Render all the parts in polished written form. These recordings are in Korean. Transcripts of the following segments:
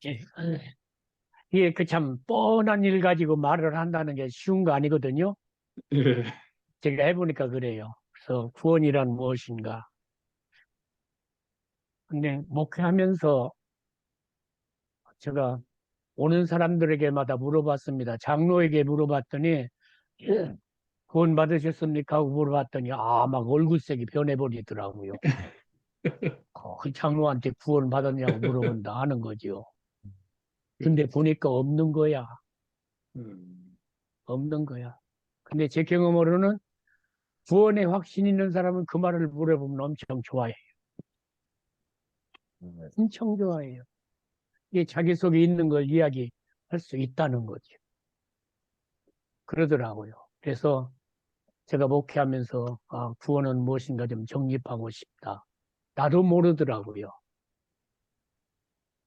예. 이게 그 참 뻔한 일 가지고 말을 한다는 게 쉬운 거 아니거든요. 예. 제가 해보니까 그래요. 그래서 구원이란 무엇인가. 근데 목회하면서 제가 오는 사람들에게마다 물어봤습니다. 장로에게 물어봤더니 구원 받으셨습니까? 하고 물어봤더니 막 얼굴색이 변해버리더라고요. 그 장로한테 구원 받았냐고 물어본다 하는 거죠. 근데 보니까 없는 거야. 없는 거야. 근데 제 경험으로는 구원에 확신 있는 사람은 그 말을 물어보면 엄청 좋아해요. 엄청 좋아해요. 이게 자기 속에 있는 걸 이야기할 수 있다는 거죠. 그러더라고요. 그래서 제가 목회하면서 구원은 무엇인가 좀 정립하고 싶다. 나도 모르더라고요.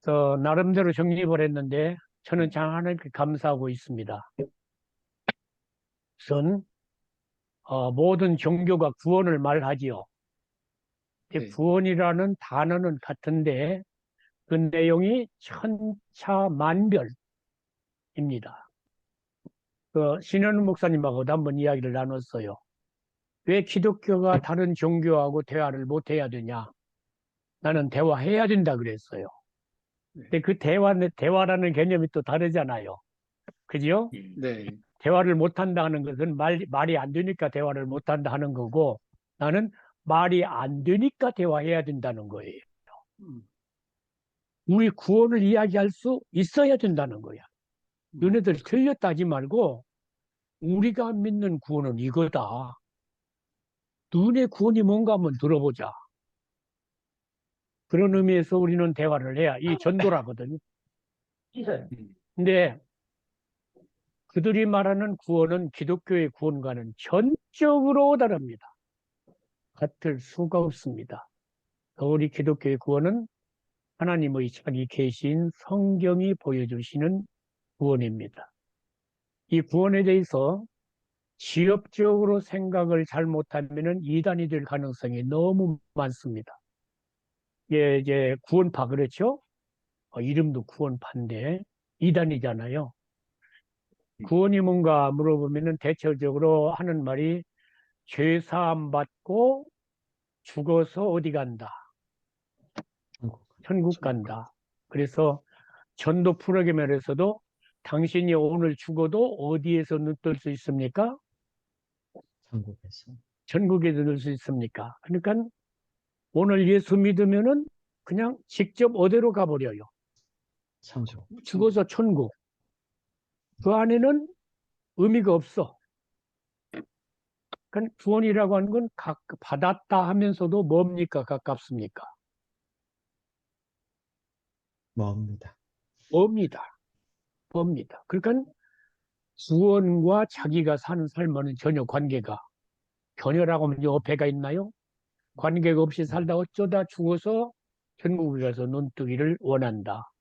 그래서 나름대로 정립을 했는데 저는 참 하나님께 감사하고 있습니다. 우선 모든 종교가 구원을 말하지요. 네. 구원이라는 단어는 같은데 그 내용이 천차만별입니다. 신현우 목사님하고도 한번 이야기를 나눴어요. 왜 기독교가 다른 종교하고 대화를 못 해야 되냐? 나는 대화해야 된다 그랬어요. 근데 그 대화라는 개념이 또 다르잖아요. 그죠? 네. 대화를 못 한다는 것은 말이 안 되니까 대화를 못 한다 하는 거고 나는 말이 안 되니까 대화해야 된다는 거예요. 우리 구원을 이야기할 수 있어야 된다는 거야. 너네들 틀렸다 하지 말고 우리가 믿는 구원은 이거다. 너네 구원이 뭔가 한번 들어보자. 그런 의미에서 우리는 대화를 해야 이 전도라거든요. 근데 그들이 말하는 구원은 기독교의 구원과는 전적으로 다릅니다. 같을 수가 없습니다. 우리 기독교의 구원은 하나님의 자기 계신 성경이 보여주시는 구원입니다. 이 구원에 대해서 지엽적으로 생각을 잘못하면 이단이 될 가능성이 너무 많습니다. 예, 이제 구원파 그렇죠? 이름도 구원파인데 이단이잖아요. 구원이 뭔가 물어보면은 대체적으로 하는 말이 죄 사함 받고 죽어서 어디 간다. 천국 간다. 그래서 전도 프로그램에서도 당신이 오늘 죽어도 어디에서 눈뜰 수 있습니까? 천국에서. 천국에서 눈 수 있습니까? 그러니까 오늘 예수 믿으면은 그냥 직접 어디로 가버려요. 천국. 죽어서 천국. 그 안에는 의미가 없어. 그러니까 구원이라고 하는 건 받았다 하면서도 뭡니까? 가깝습니까? 멉니다. 뭡니다. 뭡니다. 그러니까 구원과 자기가 사는 삶과는 전혀 관계가 견해라고 하면 어폐가 있나요? 관계가 없이 살다 어쩌다 죽어서 천국에 가서 눈뜨기를 원한다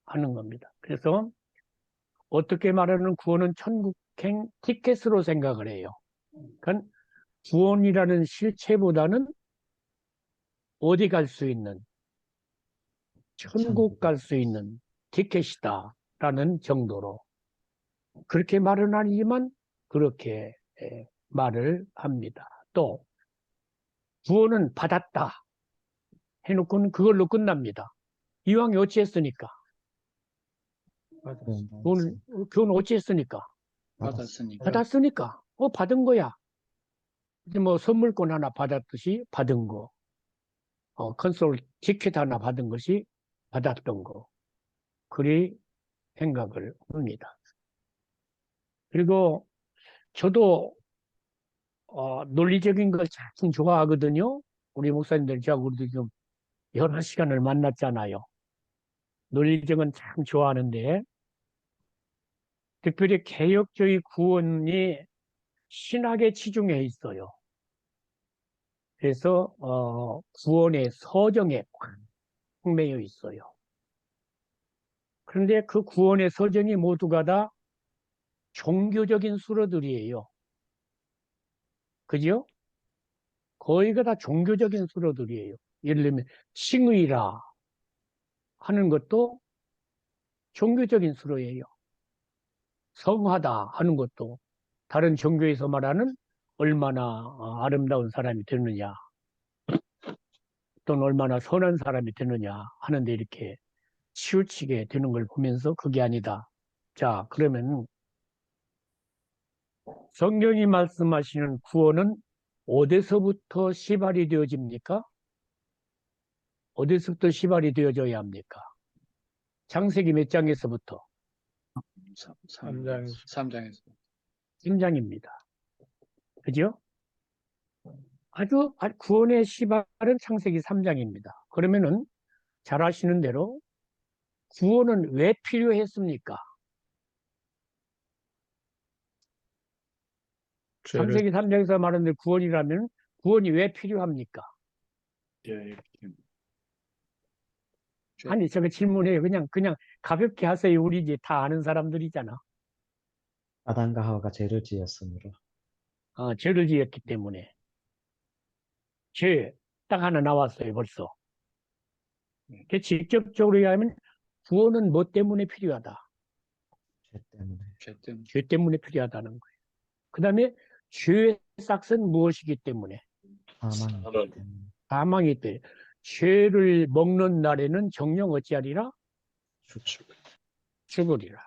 하는 겁니다. 그래서 어떻게 말하는 구원은 천국행 티켓으로 생각을 해요. 그러니까 구원이라는 실체보다는 어디 갈 수 있는 천국 갈 수 있는 티켓이다라는 정도로 그렇게 말은 아니지만 그렇게 말을 합니다. 또 구원은 받았다 해놓고는 그걸로 끝납니다. 이왕이 어찌했으니까 구원 어찌했으니까 받았으니까. 받았으니까 받은 거야. 이제 뭐 선물권 하나 받았듯이 받은 거, 콘솔 티켓 하나 받은 것이 받았던 거 그리 생각을 합니다. 그리고 저도 논리적인 걸 참 좋아하거든요. 우리 목사님들 저하고 우리도 지금 여러 시간을 만났잖아요. 논리적은 참 좋아하는데 특별히 개혁주의 구원이 신학에 치중해 있어요. 그래서 구원의 서정에 꽉 매여 있어요. 그런데 그 구원의 서정이 모두가 다 종교적인 수로들이에요. 그죠? 거의가 다 종교적인 수로들이에요. 예를 들면 칭의라 하는 것도 종교적인 수로예요. 성하다 하는 것도 다른 종교에서 말하는 얼마나 아름다운 사람이 되느냐, 또는 얼마나 선한 사람이 되느냐 하는데 이렇게 치우치게 되는 걸 보면서 그게 아니다. 자, 그러면 성경이 말씀하시는 구원은 어디서부터 시발이 되어집니까? 어디서부터 시발이 되어져야 합니까? 창세기 몇 장에서부터? 3장에서. 3장입니다. 그죠? 구원의 시발은 창세기 3장입니다. 그러면은 잘 아시는 대로 구원은 왜 필요했습니까? 창세기 3장에서 말하는 구원이라면 구원이 왜 필요합니까? 아니, 제가 질문해요. 그냥 가볍게 하세요. 우리 이제 다 아는 사람들이잖아. 아담과 하와가 죄를 지었으므로. 죄를 지었기 때문에. 죄, 딱 하나 나왔어요, 벌써. 직접적으로 얘기하면 구원은 뭐 때문에 필요하다? 죄 때문에. 죄 때문에 필요하다는 거예요. 그 다음에 죄의 싹은 무엇이기 때문에? 사망이기 때문에. 사망이 때 죄를 먹는 날에는 정령 어찌하리라? 죽으리라.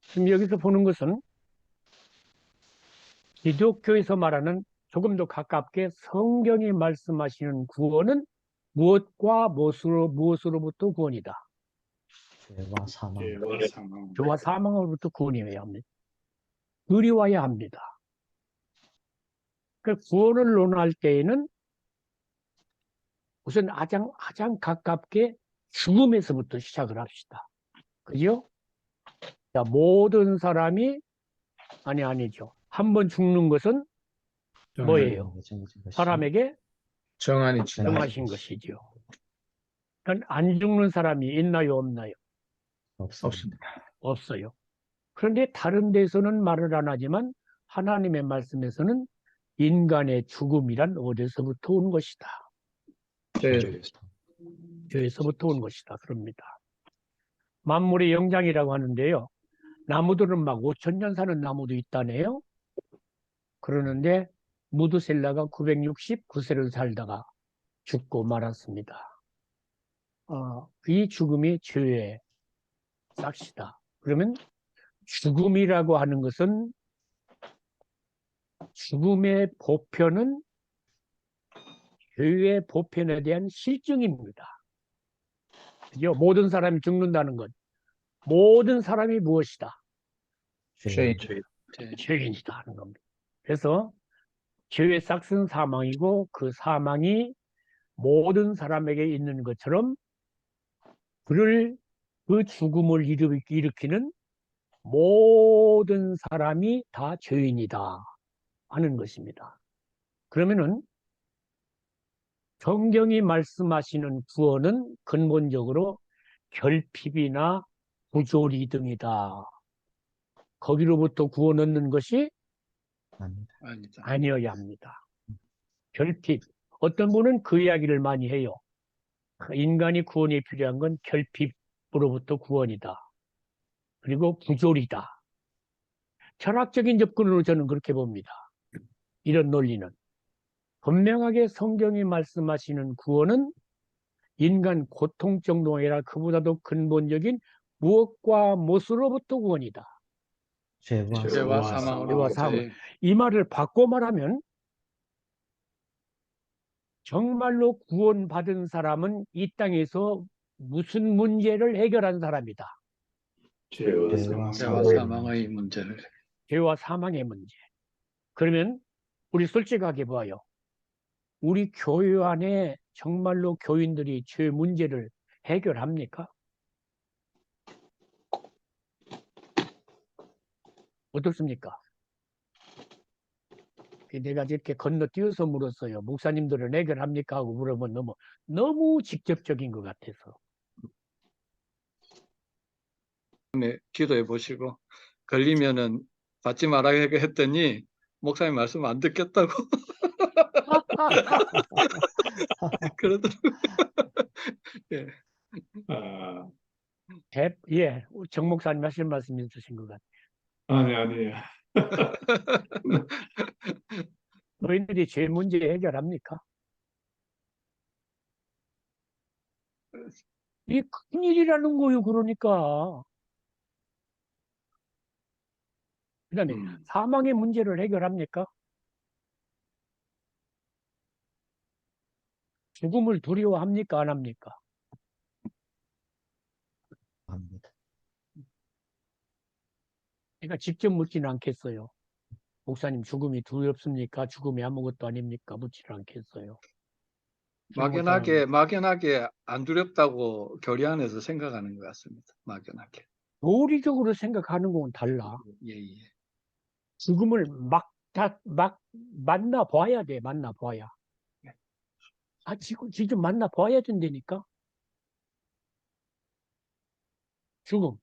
지금 여기서 보는 것은 기독교에서 말하는 조금 더 가깝게 성경이 말씀하시는 구원은 무엇과 무엇으로부터 구원이다. 죄와 사망. 죄와 사망으로부터 구원이어야 합니다. 그리워야 합니다. 그 구원을 논할 때에는 우선 가장 가깝게 죽음에서부터 시작을 합시다. 그죠? 자, 모든 사람이 아니죠. 한 번 죽는 것은 뭐예요? 사람에게 정하신 것이죠. 그러니까 안 죽는 사람이 있나요, 없나요? 없습니다. 없어요. 그런데 다른 데서는 말을 안 하지만 하나님의 말씀에서는 인간의 죽음이란 어디서부터 온 것이다. 죄에서부터 온 것이다. 그럽니다. 만물의 영장이라고 하는데요. 나무들은 막 5,000년 사는 나무도 있다네요. 그러는데 무드셀라가 969세를 살다가 죽고 말았습니다. 이 죽음이 죄의 싹시다. 그러면 죽음이라고 하는 것은 죽음의 보편은 죄의 보편에 대한 실증입니다. 그죠? 모든 사람이 죽는다는 것. 모든 사람이 무엇이다? 죄인이다 하는 겁니다. 그래서 죄의 싹은 사망이고 그 사망이 모든 사람에게 있는 것처럼 그 죽음을 일으키는 모든 사람이 다 죄인이다 하는 것입니다. 그러면은 성경이 말씀하시는 구원은 근본적으로 결핍이나 부조리 등이다. 거기로부터 구원 얻는 것이 아니어야 합니다. 결핍. 어떤 분은 그 이야기를 많이 해요. 인간이 구원이 필요한 건 결핍으로부터 구원이다. 그리고 부조리다. 철학적인 접근으로 저는 그렇게 봅니다. 이런 논리는. 분명하게 성경이 말씀하시는 구원은 인간 고통 정도가 아니라 그보다도 근본적인 무엇과 무엇으로부터 구원이다. 죄와 사망으로부터. 이 말을 바꿔 말하면 정말로 구원받은 사람은 이 땅에서 무슨 문제를 해결한 사람이다. 죄와 사망의 문제를. 죄와 사망의 문제. 그러면 우리 솔직하게 봐요. 우리 교회 안에 정말로 교인들이 죄 문제를 해결합니까? 어떻습니까? 내가 이렇게 건너뛰어서 물었어요. 목사님들은 해결합니까? 하고 물어보면 너무 직접적인 것 같아서. 기도해 보시고 걸리면은 받지 말아야 했더니 목사님 말씀 안 듣겠다고 그러더라고요. 예. 예, 정 목사님 하실 말씀 있으신 것 같아요. 아니에요. 너희들이 죄 문제 해결합니까? 이게 큰일이라는 거예요, 그러니까. 그 다음에 사망의 문제를 해결합니까? 죽음을 두려워합니까? 안 합니까? 합니다. 그러니까 직접 묻지는 않겠어요. 목사님 죽음이 두렵습니까? 죽음이 아무것도 아닙니까? 묻지는 않겠어요. 막연하게 안 두렵다고 교리 안에서 생각하는 것 같습니다. 막연하게. 논리적으로 생각하는 건 달라. 예, 예. 죽음을 막 만나봐야 돼, 만나봐야. 지금 만나봐야 된다니까? 죽음.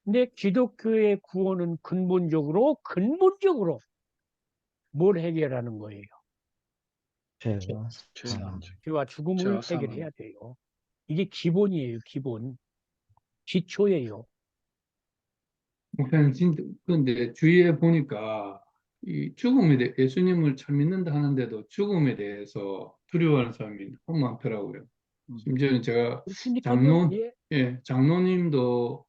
근데 기독교의 구원은 근본적으로 뭘 해결하는 거예요? 죄와 죄. 사망. 죄와 죽음을 죄와 사망. 해결해야 돼요. 이게 기본이에요, 기본. 기초예요. 목사님, 진짜, 근데 주위에 보니까 이 죽음에 대해 예수님을 참 믿는다 하는데도 죽음에 대해서 두려워하는 사람이 너무 많더라고요. 심지어는 제가 그렇습니까요? 예. 장로님도,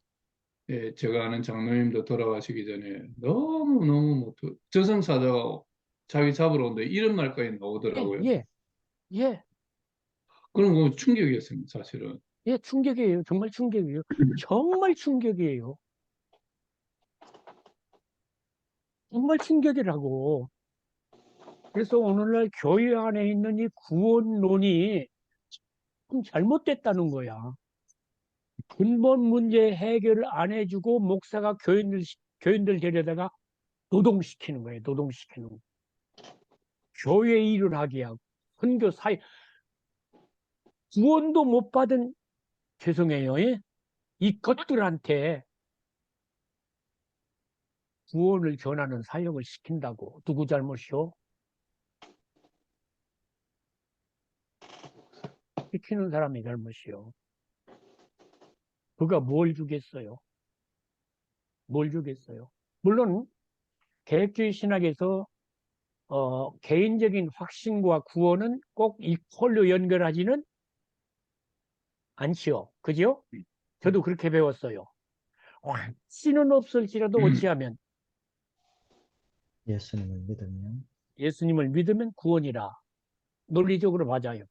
제가 아는 장로님도 돌아가시기 전에 너무너무 뭐 저승사자가 자기 잡으러 온다 이런 말까지 나오더라고요. 예, 예, 그런 거 충격이었습니다, 사실은. 예, 충격이에요. 정말 충격이에요. 정말 충격이에요. 정말 충격이라고. 그래서 오늘날 교회 안에 있는 이 구원론이 좀 잘못됐다는 거야. 근본 문제 해결을 안 해주고 목사가 교인들 데려다가 노동시키는 거예요. 노동시키는 거. 교회 일을 하게 하고 선교 사회 구원도 못 받은 죄송해요. 예? 이것들한테 구원을 전하는 사역을 시킨다고. 누구 잘못이요? 시키는 사람이 잘못이요. 그가 뭘 주겠어요? 뭘 주겠어요? 물론 개혁주의 신학에서 개인적인 확신과 구원은 꼭 이퀄로 연결하지는 않지요. 그죠? 저도 그렇게 배웠어요. 확신은 없을지라도 어찌하면 예수님을 믿으면 구원이라. 논리적으로 맞아요.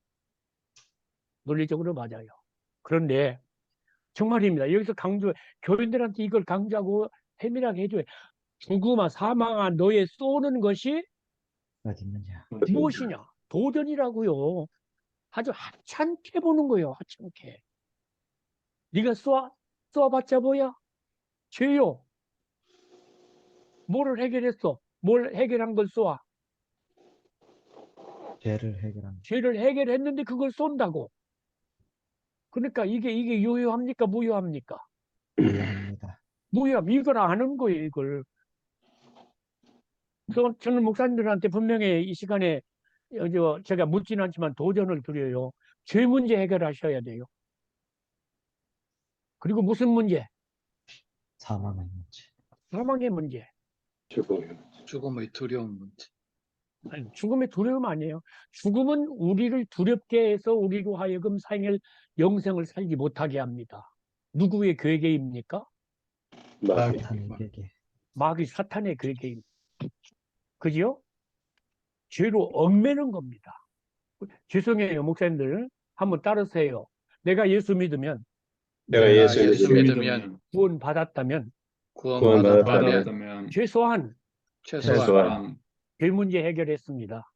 논리적으로 맞아요. 그런데 정말입니다. 여기서 교인들한테 이걸 강조하고 해밀하게 해줘요. 죽음아 사망아 너의 쏘는 것이 어딨느냐. 무엇이냐? 도전이라고요. 아주 하찮게 보는 거예요. 하찮게. 네가 쏘아봤자 뭐야? 죄요. 뭐를 해결했어? 뭘 해결한 걸 쏘아? 죄를 해결한 죄를 해결했는데 그걸 쏜다고. 그러니까 이게 유효합니까? 무효합니까? 무효합니다. 무효함. 이걸 아는 거예요. 이걸. 저는 목사님들한테 분명히 이 시간에 제가 묻지는 않지만 도전을 드려요. 죄 문제 해결하셔야 돼요. 그리고 무슨 문제? 사망의 문제. 사망의 문제. 죽음의 두려운 문제. 아니, 죽음의 두려움 아니에요. 죽음은 우리를 두렵게 해서 우리로 하여금 영생을 살지 못하게 합니다. 누구의 괴계입니까? 사탄의 계계. 마귀 사탄의 괴계입니다. 그죠? 죄로 얽매는 겁니다. 죄송해요, 목사님들. 한번 따르세요. 내가 예수 믿으면 내가 예수 믿으면 구원 받았다면 구원받았다면 최소한 최소한 죄 문제 해결했습니다.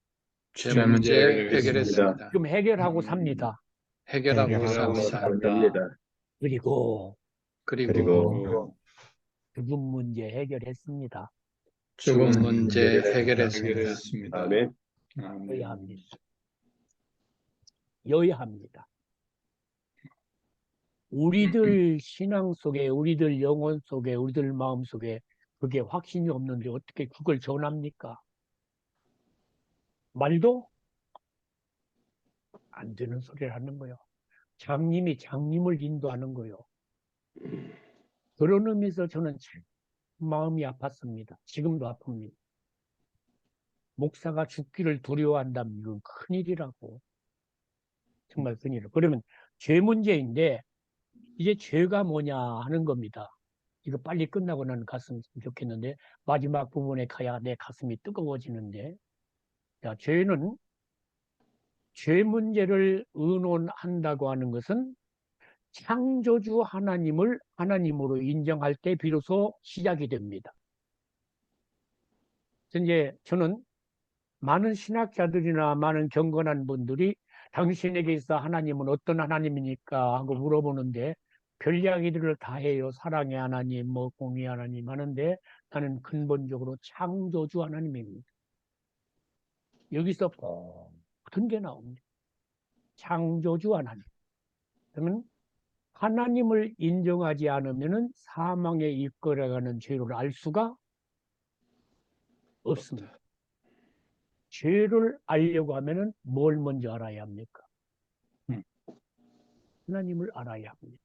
죄 문제 해결했습니다. 지금 해결하고 삽니다. 해결하고 삽니다. 그리고 그리고 죽음 문제 해결했습니다. 죽음 문제 해결했습니다. 아멘. 여야합니다. 여야합니다. 우리들 신앙 속에, 우리들 영혼 속에, 우리들 마음 속에 그게 확신이 없는데 어떻게 그걸 전합니까? 말도 안 되는 소리를 하는 거예요. 장님이 장님을 인도하는 거요. 그런 의미에서 저는 참 마음이 아팠습니다. 지금도 아픕니다. 목사가 죽기를 두려워한다면 이건 큰일이라고. 정말 큰일이라고. 그러면 죄 문제인데 이제 죄가 뭐냐 하는 겁니다. 이거 빨리 끝나고 나는 갔으면 좋겠는데 마지막 부분에 가야 내 가슴이 뜨거워지는데, 자, 죄는 죄 문제를 의논한다고 하는 것은 창조주 하나님을 하나님으로 인정할 때 비로소 시작이 됩니다. 이제 저는 많은 신학자들이나 많은 경건한 분들이 당신에게 있어 하나님은 어떤 하나님입니까 하고 물어보는데 별 이야기들을 다 해요. 사랑의 하나님, 뭐 공의 하나님 하는데 나는 근본적으로 창조주 하나님입니다. 여기서 모든 게 나옵니다. 창조주 하나님. 그러면 하나님을 인정하지 않으면 사망에 이끌어가는 죄를 알 수가 없습니다. 죄를 알려고 하면은 뭘 먼저 알아야 합니까? 하나님을 알아야 합니다.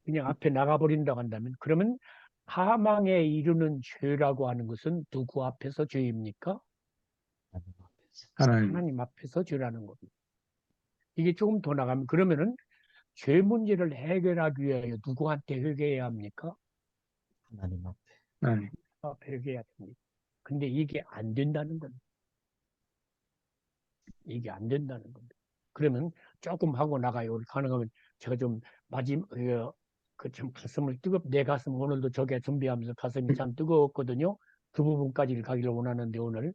그냥 앞에 나가버린다고 한다면, 그러면 사망에 이르는 죄라고 하는 것은 누구 앞에서 죄입니까? 하나님. 하나님 앞에서 죄라는 겁니다. 이게 조금 더 나가면, 그러면은 죄 문제를 해결하기 위하여 누구한테 회개해야 합니까? 하나님 앞에. 하나님. 앞에 회개해야 됩니다. 근데 이게 안 된다는 겁니다. 이게 안 된다는 겁니다. 그러면 조금 하고 나가요. 가능하면 제가 좀 참 가슴을 내 가슴 오늘도 저게 준비하면서 가슴이 참 뜨거웠거든요. 그 부분까지를 가기를 원하는데, 오늘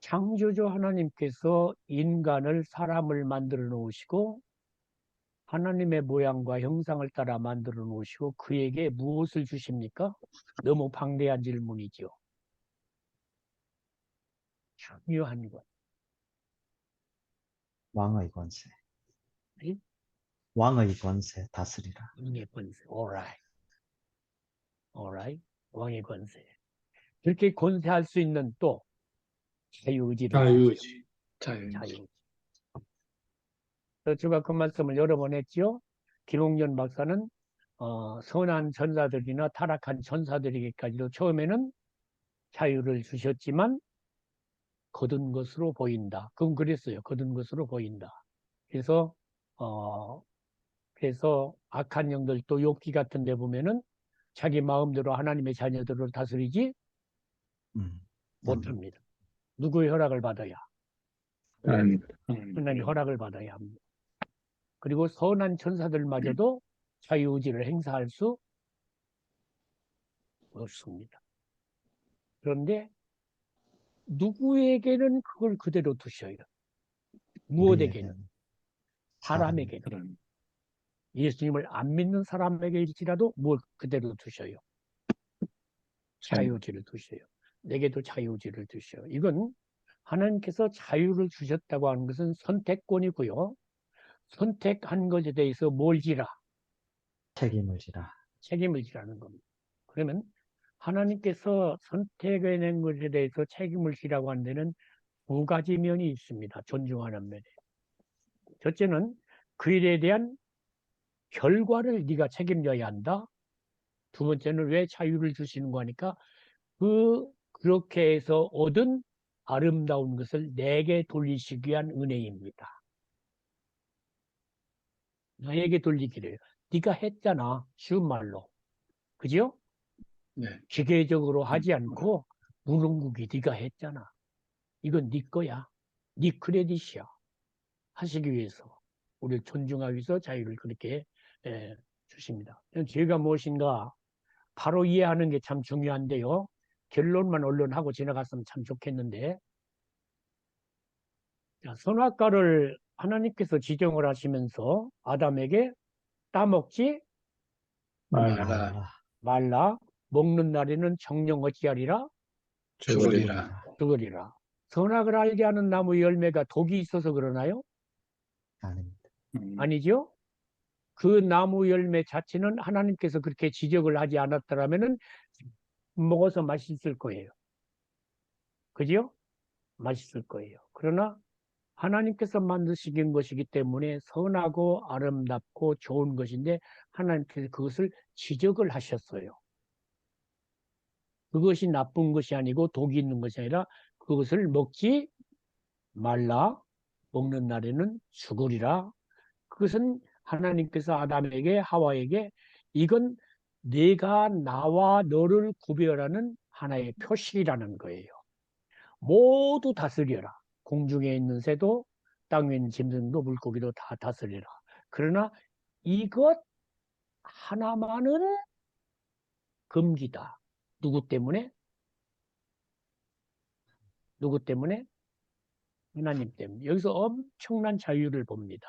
창조주 하나님께서 인간을 사람을 만들어 놓으시고 하나님의 모양과 형상을 따라 만들어 놓으시고 그에게 무엇을 주십니까? 너무 방대한 질문이죠. 중요한 것. 왕의 권세. 네? 왕의 권세 다스리라. 왕의 권세. Alright. Alright. 왕의 권세. 그렇게 권세할 수 있는 또 자유의지를 자유의지. 자유인지. 자유의지. 제가 그 말씀을 여러 번 했죠. 김홍년 박사는 선한 전사들이나 타락한 전사들에게까지도 처음에는 자유를 주셨지만 거둔 것으로 보인다. 그건 그랬어요. 거둔 것으로 보인다. 그래서 그래서 악한 영들도 욥기 같은 데 보면은 자기 마음대로 하나님의 자녀들을 다스리지 못합니다. 누구의 허락을 받아야? 하나님. 하나님의 허락을 받아야 합니다. 그리고 선한 천사들마저도 자유의지를 행사할 수 없습니다. 그런데 누구에게는 그걸 그대로 두셔요. 무엇에게는? 사람에게는. 그런. 예수님을 안 믿는 사람에게일지라도 뭘 그대로 두셔요. 자유의지를 두셔요. 내게도 자유의지를 두셔요. 이건 하나님께서 자유를 주셨다고 하는 것은 선택권이고요. 선택한 것에 대해서 뭘 지라? 책임을 지라. 책임을 지라는 겁니다. 그러면 하나님께서 선택해낸 것에 대해서 책임을 지라고 하는 데는 두 가지 면이 있습니다. 존중하는 면에. 첫째는 그 일에 대한 결과를 네가 책임져야 한다. 두 번째는 왜 자유를 주시는 거니까 그렇게 해서 얻은 아름다운 것을 내게 돌리시기 위한 은혜입니다. 나에게 돌리기를. 네가 했잖아. 쉬운 말로. 그죠? 네. 기계적으로 하지 않고 무능국이 네가 했잖아. 이건 네 거야. 네 크레딧이야. 하시기 위해서 우리를 존중하기 위해서 자유를 그렇게 주십니다. 죄가 무엇인가 바로 이해하는 게 참 중요한데요. 결론만 얼른 하고 지나갔으면 참 좋겠는데, 자, 선악과를 하나님께서 지정을 하시면서 아담에게 따먹지 말라. 말라. 먹는 날에는 정령 어찌하리라? 죽으리라. 죽으리라. 선악을 알게 하는 나무 열매가 독이 있어서 그러나요? 아닙니다. 아니죠? 그 나무 열매 자체는 하나님께서 그렇게 지적을 하지 않았더라면은 먹어서 맛있을 거예요. 그죠? 맛있을 거예요. 그러나 하나님께서 만드신 것이기 때문에 선하고 아름답고 좋은 것인데 하나님께서 그것을 지적을 하셨어요. 그것이 나쁜 것이 아니고 독이 있는 것이 아니라 그것을 먹지 말라. 먹는 날에는 죽으리라. 그것은 하나님께서 아담에게 하와에게 이건 내가 나와 너를 구별하는 하나의 표식이라는 거예요. 모두 다스려라. 공중에 있는 새도 땅 위에 있는 짐승도 물고기도 다 다스려라. 그러나 이것 하나만은 금기다. 누구 때문에? 누구 때문에? 하나님 때문에. 여기서 엄청난 자유를 봅니다.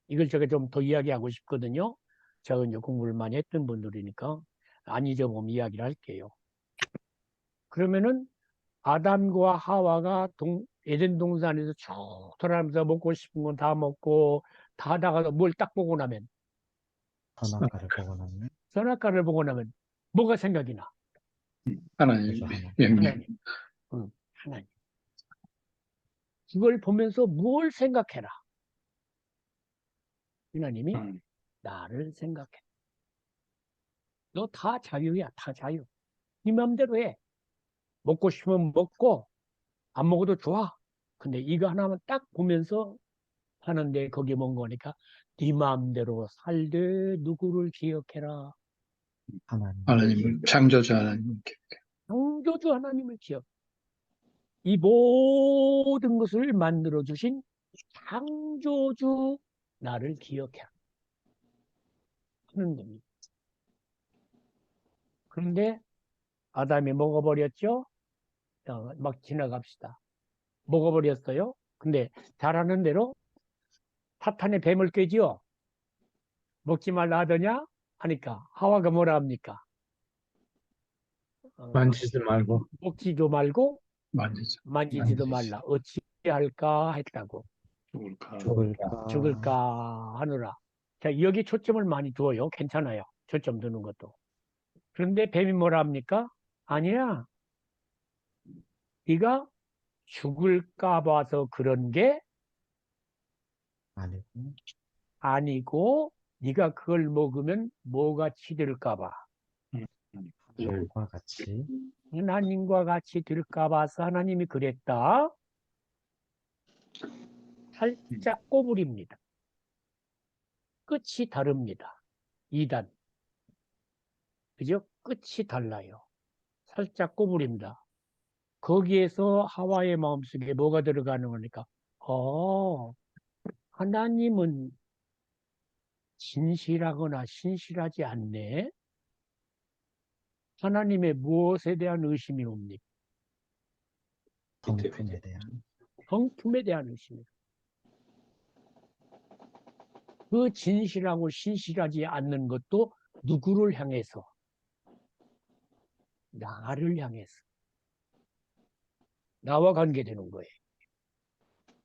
이걸 제가 좀 더 이야기하고 싶거든요. 제가 이제 공부를 많이 했던 분들이니까 안 잊어보면 이야기를 할게요. 그러면은 아담과 하와가 에덴 동산에서 쭉 돌아가면서 먹고 싶은 건 다 먹고 다 하다가 뭘 딱 보고 나면 선악과를 보고 나면 선악과를 보고 나면 뭐가 생각이 나? 하나님 그죠, 하나님. 명령. 하나님. 응, 하나님. 그걸 보면서 뭘 생각해라. 하나님이 나를 생각해. 너 다 자유야, 다 자유. 네 마음대로 해. 먹고 싶으면 먹고 안 먹어도 좋아. 근데 이거 하나만 딱 보면서 하는데 거기 뭔 거니까 네 마음대로 살되 누구를 기억해라. 하나님. 하나님을 창조주 하나님께. 창조주 하나님을 기억. 이 모든 것을 만들어 주신 창조주 나를 기억해라. 하는 겁니다. 그런데 아담이 먹어버렸죠? 막 지나갑시다. 먹어버렸어요. 근데 잘하는 대로 사탄의 뱀을 꿰지요. 먹지 말라 하더냐? 하니까 하와가 뭐라 합니까? 만지지 말고. 먹지도 말고 만지죠. 만지지도 만지지. 말라. 어찌할까 했다고. 죽을까? 죽을까? 죽을까 하느라. 자, 여기 초점을 많이 두어요. 괜찮아요. 초점 두는 것도. 그런데 뱀이 뭐라 합니까? 아니야. 네가 죽을까 봐서 그런 게 아니고 아니고 네가 그걸 먹으면 뭐가 치될까 봐. 하나님과 같이 하나님과 같이 될까 봐서 하나님이 그랬다. 살짝 꼬부립니다. 끝이 다릅니다. 2단. 그죠? 끝이 달라요. 살짝 꼬부립니다. 거기에서 하와의 마음속에 뭐가 들어가는 거니까, 하나님은 진실하거나 신실하지 않네. 하나님의 무엇에 대한 의심이 옵니까? 성품에 대한 성품에 대한 의심이다. 그 진실하고 신실하지 않는 것도 누구를 향해서? 나를 향해서. 나와 관계되는 거예요.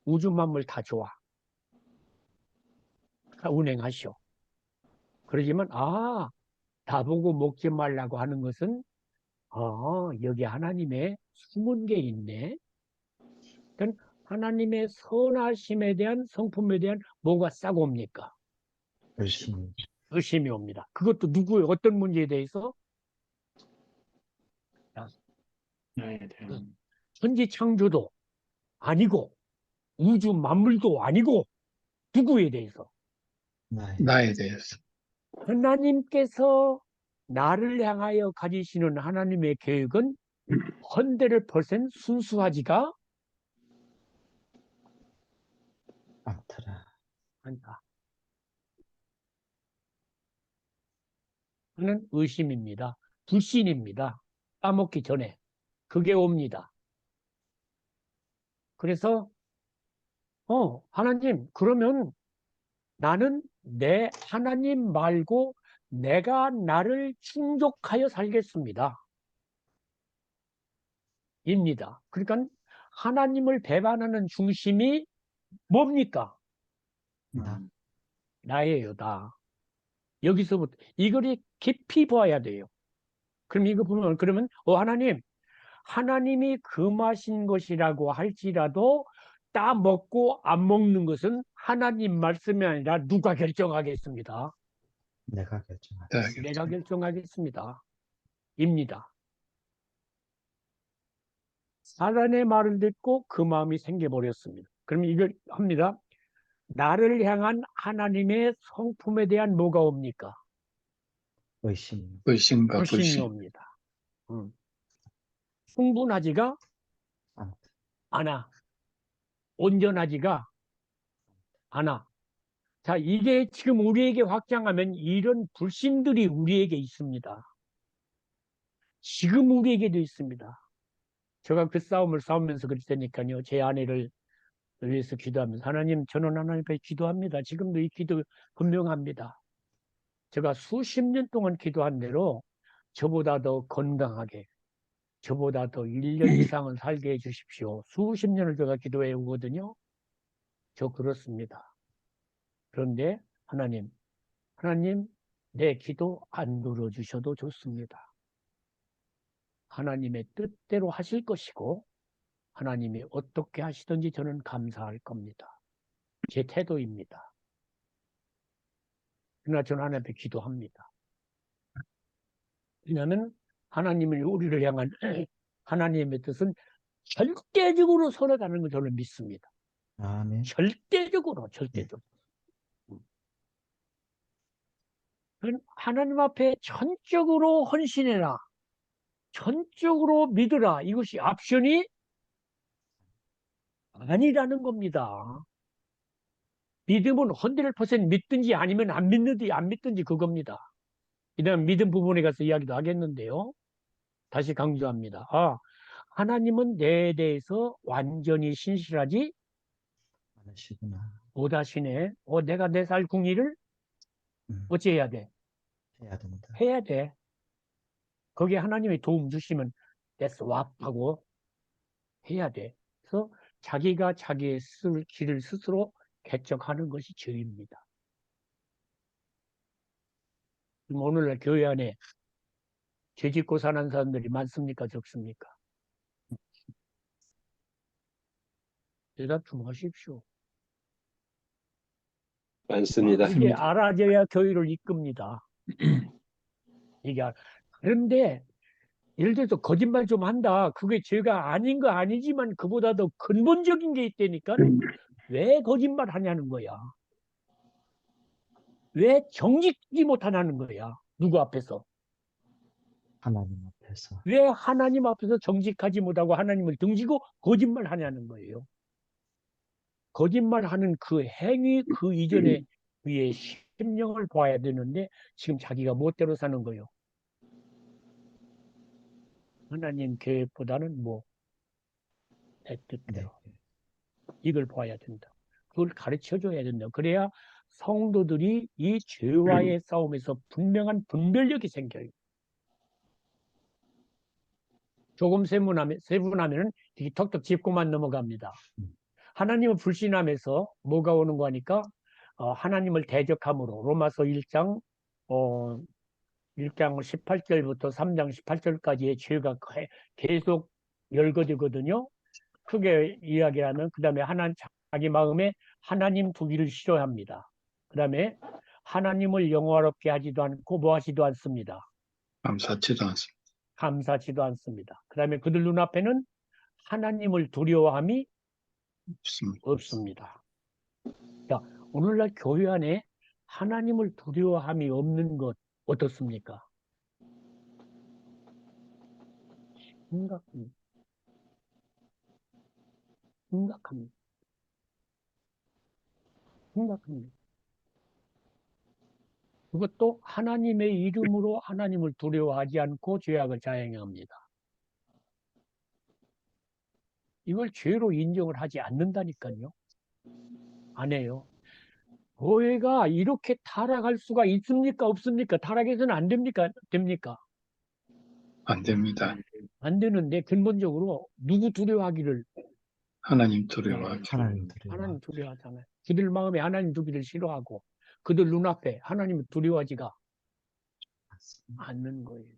우주 만물 다 좋아. 운행하시오. 그러지만 나보고 먹지 말라고 하는 것은 여기 하나님의 숨은 게 있네. 그러니까 하나님의 선하심에 대한 성품에 대한 뭐가 싸고 옵니까? 열심히 의심이 옵니다. 그것도 누구의 어떤 문제에 대해서? 나에 대한 천지 창조도 아니고 우주 만물도 아니고 누구에 대해서? 나에 대해서. 하나님께서 나를 향하여 가지시는 하나님의 계획은 100% 순수하지가 않더라. 않다. 하는 의심입니다. 불신입니다. 까먹기 전에. 그게 옵니다. 그래서 하나님, 그러면 나는 내 하나님 말고 내가 나를 충족하여 살겠습니다. 입니다. 그러니까 하나님을 배반하는 중심이 뭡니까? 나 나예요, 나. 여기서부터 이걸 깊이 봐야 돼요. 그럼 이거 보면 그러면 하나님, 하나님이 금하신 것이라고 할지라도 따 먹고 안 먹는 것은 하나님 말씀이 아니라 누가 결정하겠습니다. 내가 결정하겠습니다. 네, 내가 결정하겠습니다. 입니다. 사단의 말을 듣고 그 마음이 생겨버렸습니다. 그러면 이걸 합니다. 나를 향한 하나님의 성품에 대한 뭐가 옵니까? 의심. 의심과 불신이 불신. 옵니다. 충분하지가 않다. 않아. 온전하지가 않아. 자, 이게 지금 우리에게 확장하면 이런 불신들이 우리에게 있습니다. 지금 우리에게도 있습니다. 제가 그 싸움을 싸우면서 그럴 테니까요. 제 아내를 위해서 기도하면서 하나님, 저는 하나님 앞에 기도합니다. 지금도 이 기도 분명합니다. 제가 수십 년 동안 기도한 대로 저보다 더 건강하게, 저보다 더 1년 이상은 살게 해주십시오. 수십 년을 제가 기도해 오거든요. 저 그렇습니다. 그런데 하나님 내 기도 안 들어주셔도 좋습니다. 하나님의 뜻대로 하실 것이고 하나님이 어떻게 하시든지 저는 감사할 겁니다. 제 태도입니다. 그러나 저는 하나님 앞에 기도합니다. 왜냐하면 하나님을 우리를 향한 하나님의 뜻은 절대적으로 선하다는 걸 저는 믿습니다. 아멘. 절대적으로. 하나님 앞에 전적으로 헌신해라. 전적으로 믿으라. 이것이 옵션이 아니라는 겁니다. 믿음은 100% 믿든지 아니면 안 믿든지 그겁니다. 이런 믿음 부분에 가서 이야기도 하겠는데요. 다시 강조합니다. 하나님은 내에 대해서 완전히 신실하지 않으시구나. 못하시네. 내가 내 살 궁리를 어찌 해야 돼? 해야 된다. 해야 돼. 거기에 하나님이 도움 주시면 that's what 하고 해야 돼. 그래서 자기가 자기의 쓸 길을 스스로 개척하는 것이 죄입니다. 그럼 오늘날 교회 안에 죄 짓고 사는 사람들이 많습니까? 적습니까? 대답 좀 하십시오. 많습니다. 이게 알아져야 교회를 이끕니다. 그런데 예를 들어서 거짓말 좀 한다. 그게 죄가 아닌 거 아니지만 그보다 더 근본적인 게 있다니까 왜 거짓말 하냐는 거야. 왜 정직하지 못하냐는 거야. 누구 앞에서. 하나님 앞에서. 왜 하나님 앞에서 정직하지 못하고 하나님을 등지고 거짓말 하냐는 거예요. 거짓말하는 그 행위 그 이전에 위에 심령을 봐야 되는데 지금 자기가 멋대로 사는 거예요. 하나님 계획보다는 내 뜻대로. 네. 이걸 봐야 된다. 그걸 가르쳐줘야 된다. 그래야 성도들이 이 죄와의 싸움에서 분명한 분별력이 생겨요. 조금 세분하면 되게 턱턱 짚고만 넘어갑니다. 하나님을 불신하면서 뭐가 오는 거니까 하나님을 대적함으로 로마서 1장 1장 18절부터 3장 18절까지의 죄가 계속 열거되거든요. 크게 이야기하면 그 다음에 자기 마음에 하나님 두기를 싫어합니다. 그 다음에 하나님을 영화롭게 하지도 않고 뭐 하지도 않습니다. 감사치도 않습니다. 감사치도 않습니다. 그 다음에 그들 눈앞에는 하나님을 두려워함이 없습니다. 자, 오늘날 교회 안에 하나님을 두려워함이 없는 것 어떻습니까? 심각합니다. 심각합니다. 심각합니다. 그것도 하나님의 이름으로 하나님을 두려워하지 않고 죄악을 자행합니다. 이걸 죄로 인정을 하지 않는다니까요. 안 해요. 교회가 이렇게 타락할 수가 있습니까? 없습니까? 타락해서는 안 됩니까? 됩니까? 안 됩니다. 안 되는데 근본적으로 누구 두려워하기를 하나님 두려워하기. 하나님 두려워. 하나님 두려워하잖아요. 그들 마음에 하나님 두기를 싫어하고 그들 눈앞에 하나님을 두려워하지가 않는 거예요.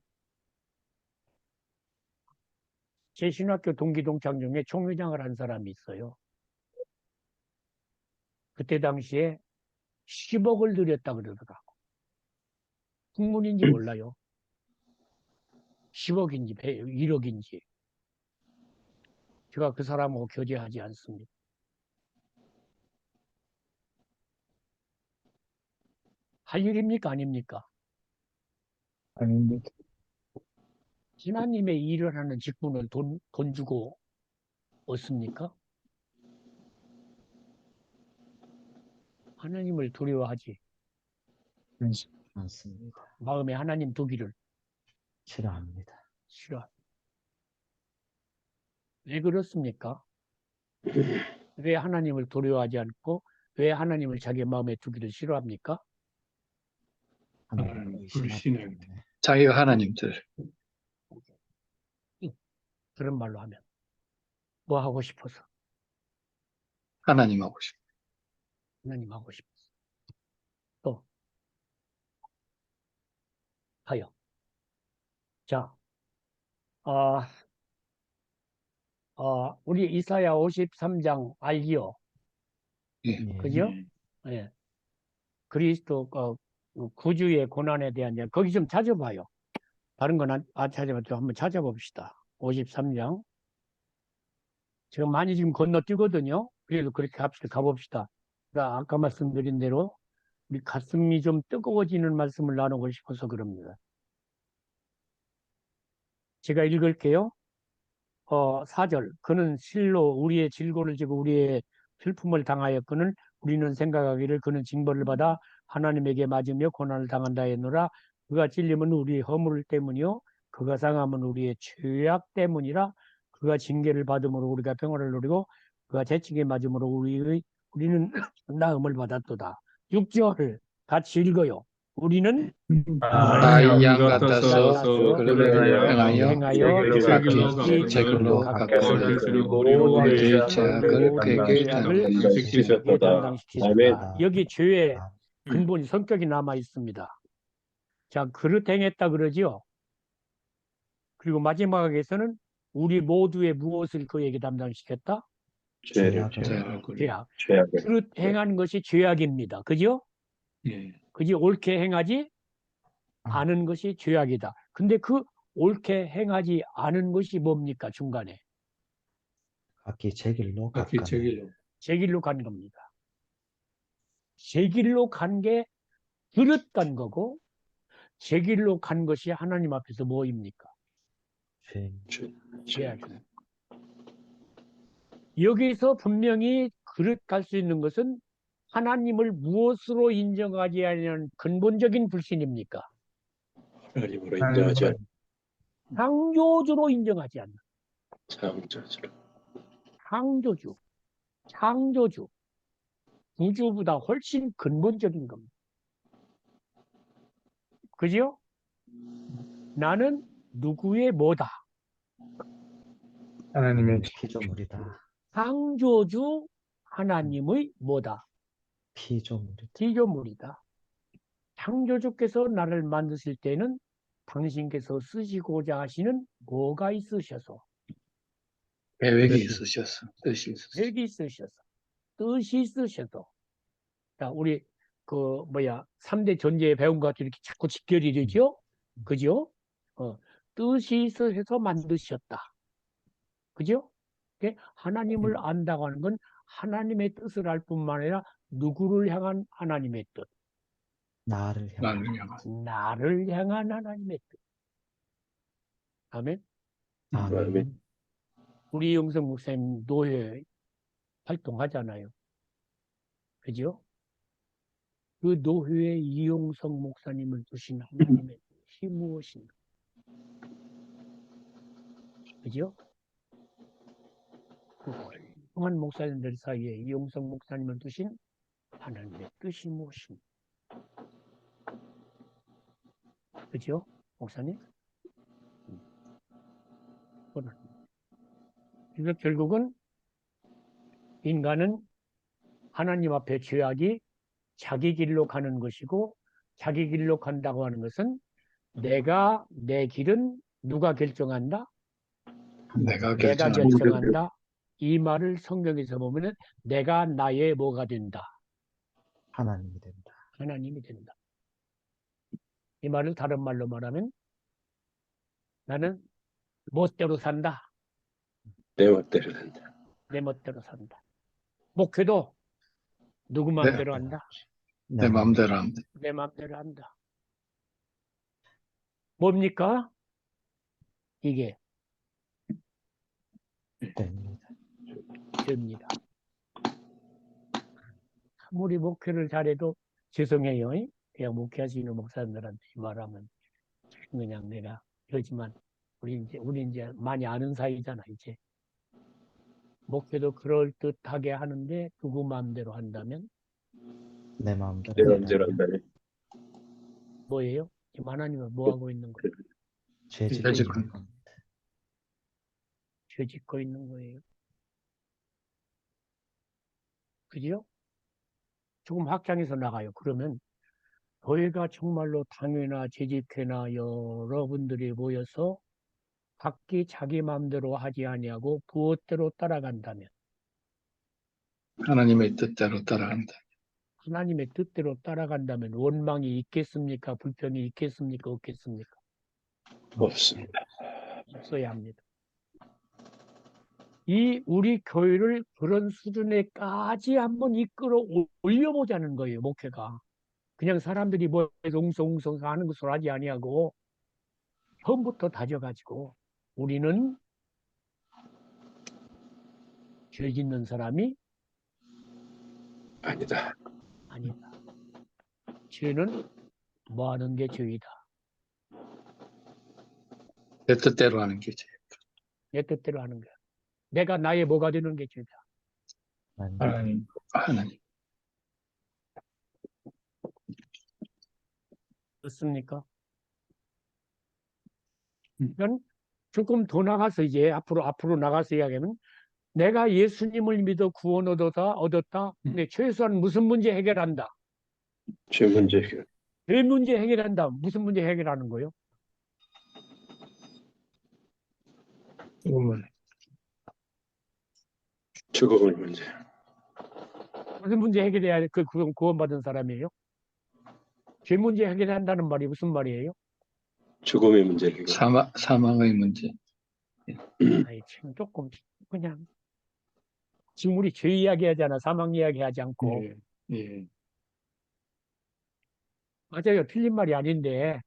제 신학교 동기 동창 중에 총회장을 한 사람이 있어요. 그때 당시에 10억을 들였다 그러더라고. 국문인지 몰라요. 10억인지 1억인지. 제가 그 사람하고 교제하지 않습니다. 할 일입니까? 아닙니까? 아닙니다. 하나님의 일을 하는 직분을 돈 주고 얻습니까? 하나님을 두려워하지. 않습니다. 마음에 하나님 두기를 싫어합니다. 싫어. 왜 그렇습니까? 왜 하나님을 두려워하지 않고 왜 하나님을 자기 마음에 두기를 싫어합니까? 하나님을 의심하기 불신하기 때문에. 자기가 하나님들. 그런 말로 하면 뭐 하고 싶어서 하나님 하고 싶어. 하나님 하고 싶어서 또 하여. 자, 우리 이사야 53장 알지요? 예. 예. 그죠? 예. 그리스도 구주의 고난에 대한 이야기 거기 좀 찾아봐요. 다른 건 안 찾아봐도 한번 찾아봅시다. 53장. 제가 많이 지금 건너뛰거든요. 그래도 그렇게 가봅시다. 그러니까 아까 말씀드린 대로 우리 가슴이 좀 뜨거워지는 말씀을 나누고 싶어서 그럽니다. 제가 읽을게요. 4절. 그는 실로 우리의 질고를 지고 우리의 슬픔을 당하였거늘 우리는 생각하기를 그는 징벌을 받아 하나님에게 맞으며 고난을 당한다 했노라. 그가 찔림은 우리의 허물 때문이요 그가 상함은 우리의 죄악 때문이라. 그가 징계를 받음으로 우리가 평화를 누리고 그가 채찍에 맞음으로 우리는 나음을 받았도다. 6절 같이 읽어요. 우리는 나의 양 같아서 그를 행하여 제 제 길로 길로 가까이 들고 우리의 죄악을 그에게 그에게 담당시키셨다. 여기 죄의 아, 근본 성격이 남아 있습니다. 자, 그릇 행했다 그러지요. 그리고 마지막에서는 우리 모두의 무엇을 그에게 담당시켰다? 죄악을 죄악. 죄악을. 그릇 행하는 것이 죄악입니다. 그죠? 예. 그지? 옳게 행하지 않은 것이 죄악이다. 근데 그 옳게 행하지 않은 것이 뭡니까? 중간에. 각기 제 길로 각기 가까이. 제 길로. 제 길로 간 겁니다. 제 길로 간 게 그릇 간 거고 제 길로 간 것이 하나님 앞에서 뭐입니까? 죄악입니다. 여기서 분명히 그릇 갈 수 있는 것은 하나님을 무엇으로 인정하지 않는 근본적인 불신입니까? 하나님으로 인정하지 않는 창조주로 인정하지 않는. 창조주로. 창조주. 우주보다 훨씬 근본적인 겁니다. 그죠? 나는 누구의 뭐다? 하나님의 피조물이다. 창조주 하나님의 뭐다? 피조물이다. 피조물이다. 창조주께서 나를 만드실 때는 당신께서 쓰시고자 하시는 뭐가 있으셔서 계획이 있으셔서 뜻이 있으셔서 계획이 있으셔서 뜻이 있으셔서 자, 우리 3대 존재의 배운 것 같이 이렇게 자꾸 직결이 되죠? 그죠? 뜻이 있으셔서 만드셨다. 그죠? 하나님을 안다고 하는 건 하나님의 뜻을 알 뿐만 아니라 누구를 향한 하나님의 뜻? 나를 향한. 나를 향한 하나님의 뜻. 아멘. 아멘. 우리 영성 목사님 노예 활동하잖아요. 그죠? 그 노회에 이용성 목사님을 두신 하나님의 뜻이 무엇인가? 그죠? 그 훌륭한 목사님들 사이에 이용성 목사님을 두신 하나님의 뜻이 무엇인가? 그죠? 목사님? 그래서 결국은 인간은 하나님 앞에 죄악이 자기 길로 가는 것이고 자기 길로 간다고 하는 것은 내 길은 누가 결정한다? 내가 내가 결정한다. 결정한다. 이 말을 성경에서 보면은 내가 나의 뭐가 된다. 하나님이 된다. 하나님이 된다. 이 말을 다른 말로 말하면 나는 멋대로 산다. 내 멋대로 된다. 내 멋대로 산다. 목회도 누구 마음대로 한다. 내 마음대로 한다. 내 마음대로 한다. 뭡니까? 이게 됩니다. 죄입니다. 아무리 목회를 잘해도 죄송해요. 그냥 목회하시는 목사님들한테 이 말하면 그냥 내가 그러지만 우리 이제 많이 아는 사이잖아 이제. 목회도 그럴 듯하게 하는데 누구 마음대로 한다면 내 마음대로 내 한다면 마음대로 한다면 뭐예요? 지금 하나님은 뭐 하고 있는 거예요? 죄 짓고 죄 있는 짓고 겁니다. 죄 짓고 있는 거예요. 그죠? 조금 확장해서 나가요. 그러면 교회가 정말로 당회나 재직회나 여러분들이 모여서 각기 자기 마음대로 하지 아니하고 부엇대로 따라간다면 하나님의 뜻대로 따라간다. 하나님의 뜻대로 따라간다면 원망이 있겠습니까? 불평이 있겠습니까? 없겠습니까? 없습니다. 없어야 합니다. 이 우리 교회를 그런 수준에까지 한번 이끌어 올려보자는 거예요. 목회가. 그냥 사람들이 뭐 웅성웅성 하는 것으로 하지 아니하고 처음부터 다져가지고 우리는 죄 짓는 사람이 아니다. 아니다. 죄는 뭐 하는 게 죄이다. 내 뜻대로 하는 게 죄. 내 뜻대로 하는 거야. 내가 나의 뭐가 되는 게 죄다. 하나님. 그렇습니까? 그러니까 조금 더 나가서 이제 앞으로 나가서 이야기하면 내가 예수님을 믿어 구원 얻었다. 근데 최소한 무슨 문제 해결한다. 죄 문제 해결. 왜 문제 해결한다. 무슨 문제 해결하는 거요? 죽음을 문제. 무슨 문제 해결해야 그 구원받은 사람이에요? 죄 문제 해결한다는 말이 무슨 말이에요? 죽음의 문제 해결. 사망의 문제. 아이 참 조금 그냥 지금 우리 죄 이야기하잖아. 사망 이야기하지 않고. 예, 예. 맞아요. 틀린 말이 아닌데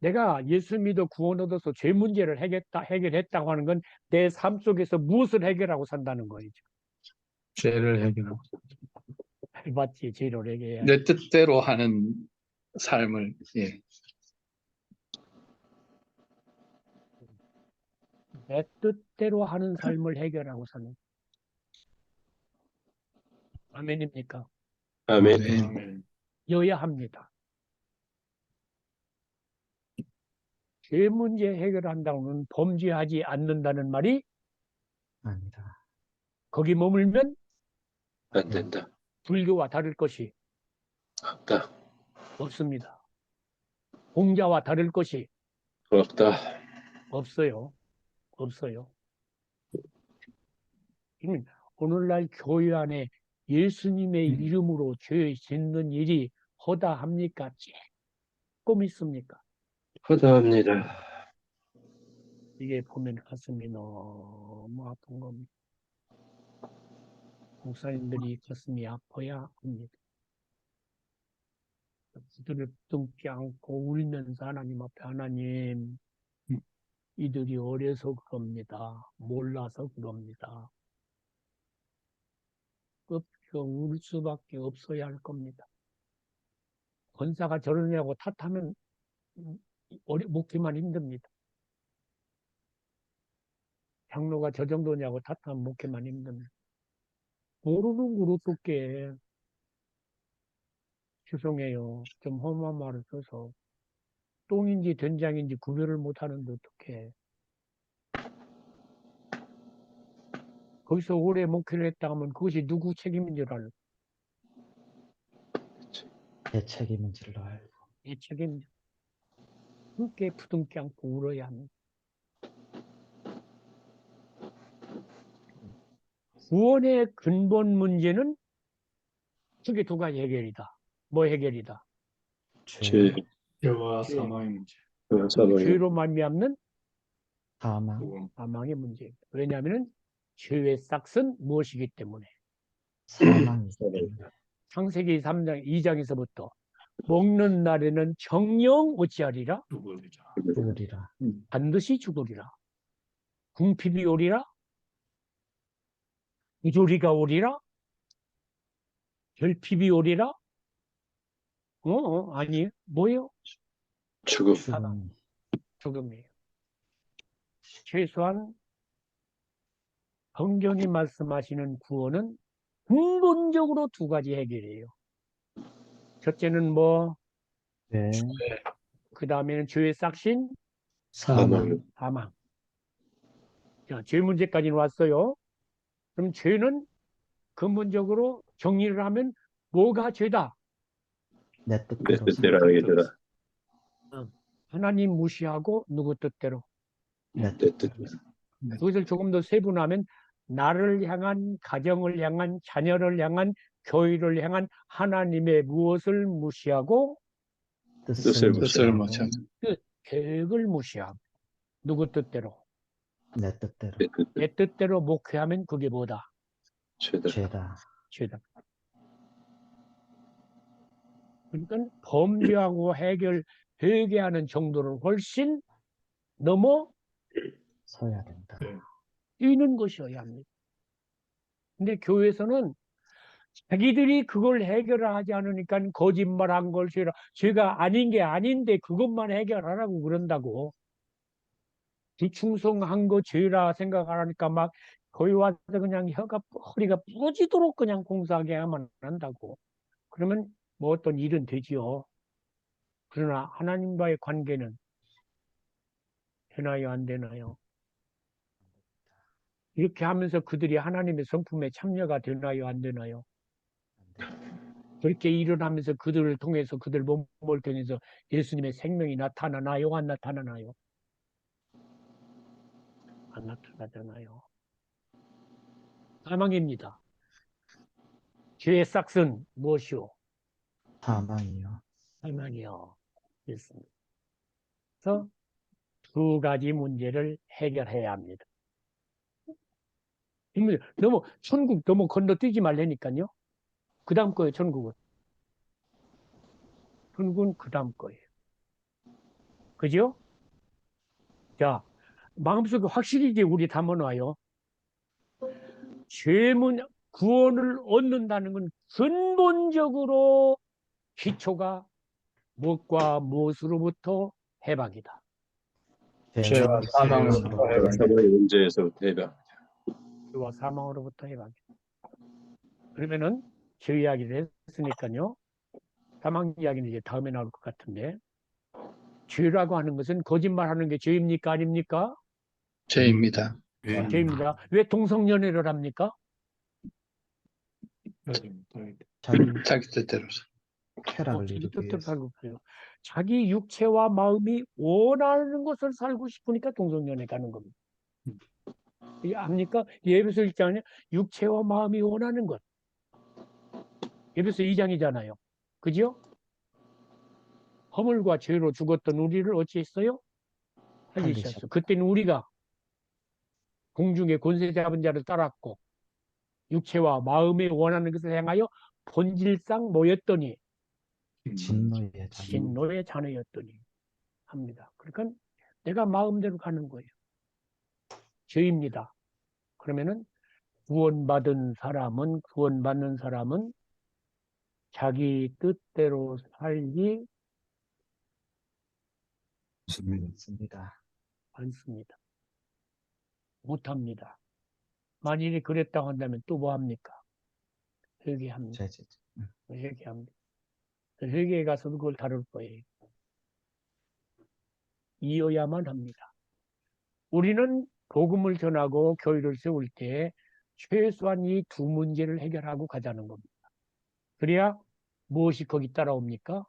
내가 예수 믿어 구원 얻어서 죄 문제를 해결했다고 하는 건 내 삶 속에서 무엇을 해결하고 산다는 거예요. 죄를 해결하고. 맞지? 죄를 해결해야. 내 뜻대로 하는 삶을, 예. 내 뜻대로 하는 삶을 해결하고 사는. 아멘입니까? 아멘. 아멘. 여야 합니다. 죄 문제 해결한다고는 범죄하지 않는다는 말이 아니다. 거기 머물면 안 된다. 불교와 다를 것이 없다. 없습니다. 공자와 다를 것이 없다. 없어요. 없어요. 오늘날 교회 안에 예수님의 이름으로 죄 짓는 일이 허다합니까? 조금 있습니까? 허다합니다. 이게 보면 가슴이 너무 아픈 겁니다. 목사님들이 가슴이 아파야 합니다. 그들을 뚱지 않고 울면서 하나님 앞에 하나님, 이들이 어려서 그럽니다. 몰라서 그럽니다. 끄떡 울 수밖에 없어야 할 겁니다. 권사가 저러냐고 탓하면 목회만 힘듭니다. 장로가 저 정도냐고 탓하면 목회만 힘듭니다. 모르는 걸 어떻게 죄송해요. 좀 험한 말을 써서 똥인지 된장인지 구별을 못하는데 어떻게 거기서 오래 목회를 했다 하면 그것이 누구 책임인 줄 알고 내 책임인 줄로 알고. 내 책임 함께 부둥켜 안고 울어야 합니다. 구원의 근본 문제는 크게 두 가지 해결이다. 뭐 해결이다? 죄, 죄와 죄. 사망의 문제. 그 사망의 죄로 말미암는 사망, 그거. 사망의 문제입니다. 왜냐하면 죄의 싹은 무엇이기 때문에. 사망이 문제. 창세기 3장 2장에서부터 먹는 날에는 정령 어찌하리라? 죽으리라. 죽으리라. 반드시 죽으리라. 궁핍이 오리라? 부조리가 오리라? 결핍이 오리라? 아니, 뭐예요? 죽음, 죽음, 죽음이에요. 최소한 성경이 말씀하시는 구원은 근본적으로 두 가지 해결이에요. 첫째는 뭐, 죄, 그 다음에는 죄의 싹신, 사망, 사망. 자, 죄 문제까지는 왔어요. 그럼 죄는 근본적으로 정리를 하면 뭐가 죄다? 내 내 뜻대로 뜻대로 하게 되라. 하나님 무시하고 누구 뜻대로. 내 내 뜻대로 뜻대로. 그것을 조금 더 세분하면 나를 향한, 가정을 향한, 자녀를 향한, 교회를 향한 하나님의 무엇을 무시하고 뜻을 뜻을 무시하고 못하는 계획을 무시하고 누구 뜻대로. 내 뜻대로 내 뜻대로. 내 뜻대로 목회하면 그게 뭐다? 죄다. 죄다. 죄다. 그러니까 범죄하고 회개하는 정도를 훨씬 넘어 서야 된다. 네. 뛰는 것이어야 합니다. 근데 교회에서는 자기들이 그걸 해결하지 않으니까 거짓말한 걸 죄가 아닌 게 아닌데 그것만 해결하라고 그런다고. 불충성한 거 죄라 생각하니까 막 거기 와서 그냥 허리가 부러지도록 그냥 공사하게 하면 한다고. 그러면 뭐 어떤 일은 되지요. 그러나 하나님과의 관계는 되나요, 안 되나요? 이렇게 하면서 그들이 하나님의 성품에 참여가 되나요, 안 되나요? 그렇게 일어나면서 그들을 통해서 그들 몸을 통해서 예수님의 생명이 나타나나요, 안 나타나나요? 안 나타나잖아요. 사망입니다. 죄의 싹은 무엇이요? 사망이요. 사망이요. 그렇습니다. 그래서 두 가지 문제를 해결해야 합니다. 너무 천국 너무 건너뛰지 말라니까요. 그 다음 거예요, 천국은. 천국은 그 다음 거예요. 그죠? 자, 마음속에 확실히 이제 우리 담아놔요. 구원을 얻는다는 건 근본적으로 기초가 무엇과 무엇으로부터 해방이다. 죄와 사망으로부터 해방. 사망의 문제에서부터 해방. 죄와 사망으로부터 해방이다. 그러면은 죄 이야기를 했으니까요. 사망 이야기는 이제 다음에 나올 것 같은데, 죄라고 하는 것은 거짓말하는 게 죄입니까, 아닙니까? 죄입니다. 네. 죄입니다. 왜 동성연애를 합니까? 하지 못하게 돼. 자기 뜻대로. 쾌락을 자기 이루기 뜻대로 위해서. 살고 있어요. 자기 육체와 마음이 원하는 것을 살고 싶으니까 동성연애 가는 겁니다. 이게 압니까? 예배서 1장에 육체와 마음이 원하는 것. 예배서 2장이잖아요. 그죠? 허물과 죄로 죽었던 우리를 어찌했어요? 살리셨어. 그때는 우리가 공중의 권세 잡은 자를 따랐고 육체와 마음에 원하는 것을 행하여 본질상 뭐였더니 진노의 자녀. 진노의 자녀였더니 합니다. 그러니까 내가 마음대로 가는 거예요. 죄입니다. 그러면은 구원받는 사람은 자기 뜻대로 살지 않습니다. 않습니다. 못합니다. 만일에 그랬다고 한다면 또 뭐 합니까? 회개합니다. 죄지. 회개합니다. 회개에 가서 그걸 다룰 거예요. 이어야만 합니다. 우리는 복음을 전하고 교회를 세울 때 최소한 이 두 문제를 해결하고 가자는 겁니다. 그래야 무엇이 거기 따라옵니까?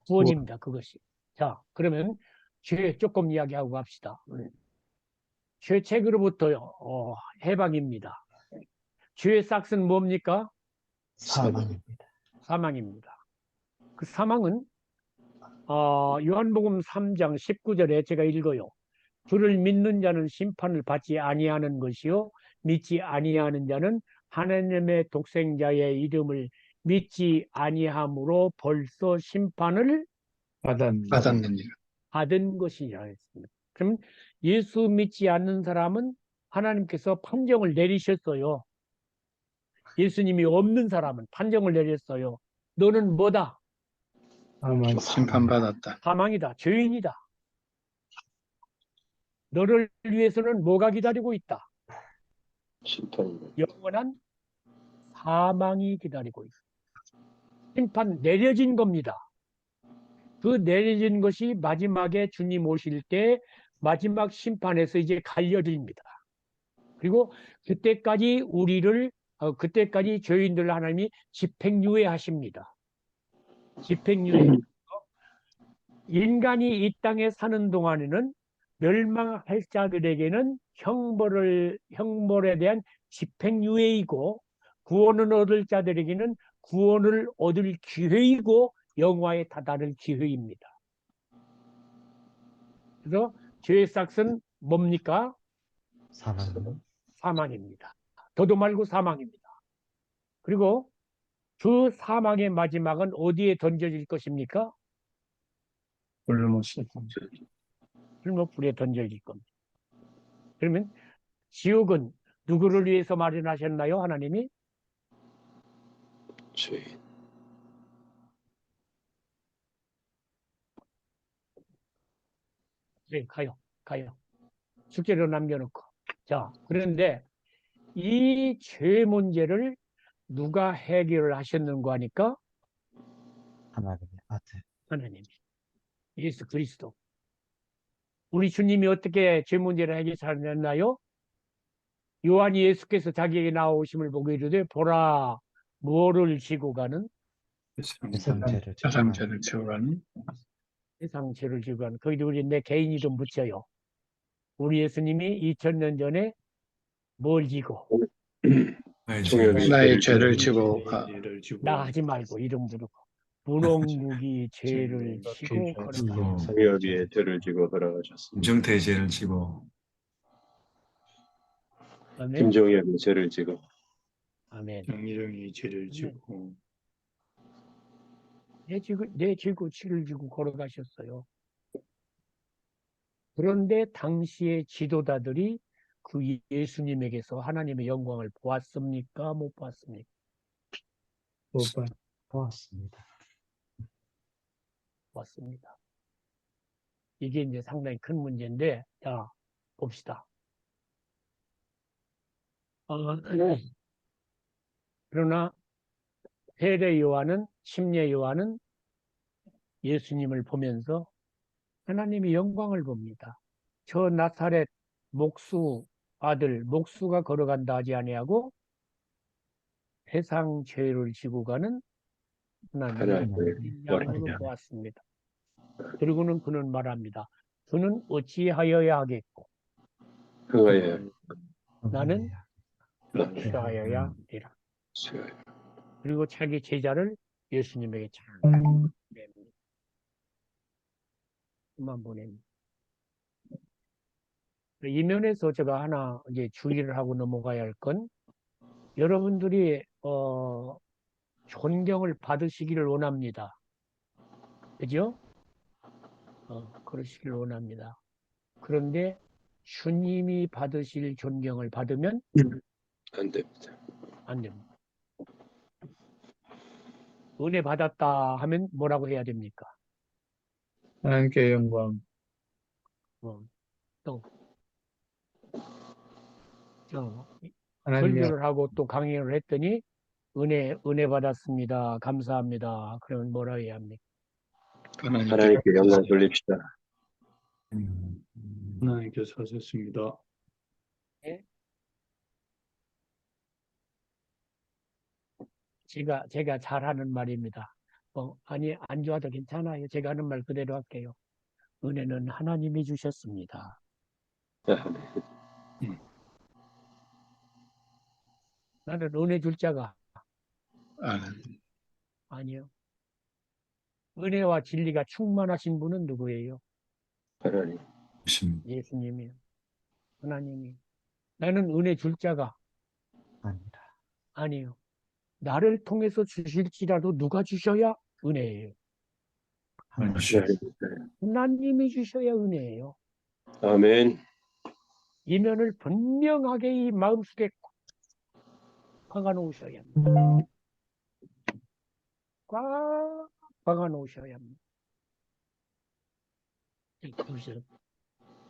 구원입니다. 그것이. 자, 그러면 죄 조금 이야기하고 갑시다. 죄책으로부터 해방입니다. 죄의 싹은 뭡니까? 사망입니다. 사망입니다. 그 사망은 요한복음 3장 19절에 제가 읽어요. 주를 믿는 자는 심판을 받지 아니하는 것이요 믿지 아니하는 자는 하나님의 독생자의 이름을 믿지 아니함으로 벌써 심판을 받았느니라. 받은 것이라 했습니다. 그럼 예수 믿지 않는 사람은 하나님께서 판정을 내리셨어요. 예수님이 없는 사람은 판정을 내렸어요. 너는 뭐다? 심판받았다. 사망이다. 죄인이다. 너를 위해서는 뭐가 기다리고 있다? 심판입니다. 영원한 사망이 기다리고 있다. 심판 내려진 겁니다. 그 내려진 것이 마지막에 주님 오실 때 마지막 심판에서 이제 갈려집니다. 그리고 그때까지 그때까지 죄인들 하나님이 집행유예 하십니다. 집행유예. 인간이 이 땅에 사는 동안에는 멸망할 자들에게는 형벌에 대한 집행유예이고 구원을 얻을 자들에게는 구원을 얻을 기회이고 영화에 다다를 기회입니다. 그래서 죄의 싹은 뭡니까? 사망입니다. 더도 말고 사망입니다. 그리고 그 사망의 마지막은 어디에 던져질 것입니까? 불못불에 던져질 겁니다. 그러면 지옥은 누구를 위해서 마련하셨나요? 하나님이? 죄인. 네, 가요. 숙제로 남겨놓고. 자, 그런데 이 죄 문제를 누가 해결을 하셨는가 하니까 하나님의 아들. 하나님, 예수 그리스도. 우리 주님이 어떻게 죄 문제를 해결하셨나요? 요한이 예수께서 자기에게 나오심을 보고 이르되 보라 뭐를 지고 가는 세상죄를 자상죄를 지어가는 세상 죄를 지고 가는 거기도 우리 내 개인 이름 붙여요. 우리 예수님이 2000년 전에 뭘 지고 나의 죄를 지고 나 하지 말고 이름 부르고 무농무기 죄를 지고 걸어가. 성엽이의 죄를 지고 돌아가셨습니다. 김정태의 죄를 지고 아멘. 김종엽의 죄를 지고 아멘. 정의령이 죄를 지고 내 지고 치를 지고 걸어가셨어요. 그런데 당시의 지도자들이 그 예수님에게서 하나님의 영광을 보았습니까? 못 보았습니까? 보았습니다. 보았습니다. 이게 이제 상당히 큰 문제인데, 자, 봅시다. 그러나 세례 요한은, 침례 요한은 예수님을 보면서 하나님의 영광을 봅니다. 저 나사렛 목수 아들, 목수가 걸어간다 하지 아니하고 세상 죄를 지고 가는 하나님의 하나님의 양으로 보았습니다. 그리고는 그는 말합니다. 그는 어찌하여야 하겠고 그거에 나는 수하여야 되라. 그리고 자기 제자를 예수님에게 잘 냅니다. 그만 보냅니다. 이 면에서 제가 하나 이제 주의를 하고 넘어가야 할 건 여러분들이 존경을 받으시기를 원합니다. 그죠? 그러시길 원합니다. 그런데 주님이 받으실 존경을 받으면 안 됩니다. 안 됩니다. 은혜 받았다 하면 뭐라고 해야 됩니까? 하나님께 영광. 또 하나님이여. 설교를 하고 또 강연을 했더니 은혜 받았습니다. 감사합니다. 그러면 뭐라 해야 합니까? 하나님께 영광 돌립시다. 하나님께서 하셨습니다. 제가 잘하는 말입니다. 아니 안 좋아도 괜찮아요. 제가 하는 말 그대로 할게요. 은혜는 하나님이 주셨습니다. 나는 은혜 줄 자가 아멘. 아니요. 은혜와 진리가 충만하신 분은 누구예요? 하나님. 예수님이요. 하나님이. 나는 은혜 줄 자가 아니라. 아니요. 나를 통해서 주실지라도 누가 주셔야 은혜예요. 하나님. 하나님이 주셔야 은혜예요. 아멘. 이 면을 분명하게 이 마음속에 박아 놓으셔야 합니다. 꽉 박아 놓으셔야 합니다.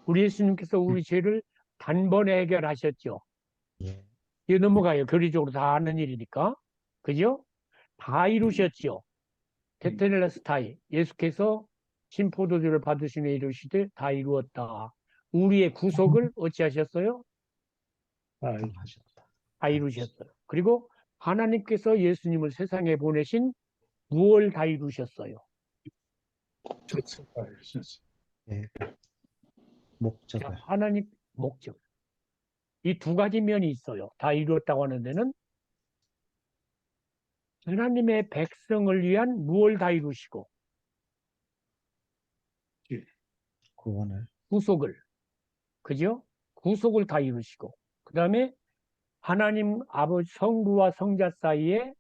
우리 예수님께서 우리 죄를 단번에 해결하셨죠. 예. 이거 넘어가요. 교리적으로 다 아는 일이니까. 그죠? 다 이루셨죠. 테텔레스타이. 예수께서 신포도주를 받으시며 이루시되 다 이루었다. 우리의 구속을 어찌하셨어요? 하셨다. 다 이루셨어요. 그리고 하나님께서 예수님을 세상에 보내신 무엇을 다 이루셨어요? 예. 자, 목적을. 하나님 목적. 이 두 가지 면이 있어요. 다 이루었다고 하는 데는 하나님의 백성을 위한 무엇을 다 이루시고 구원을. 구속을. 그죠? 구속을 다 이루시고 그 다음에 하나님 아버지 성부와 성자 사이에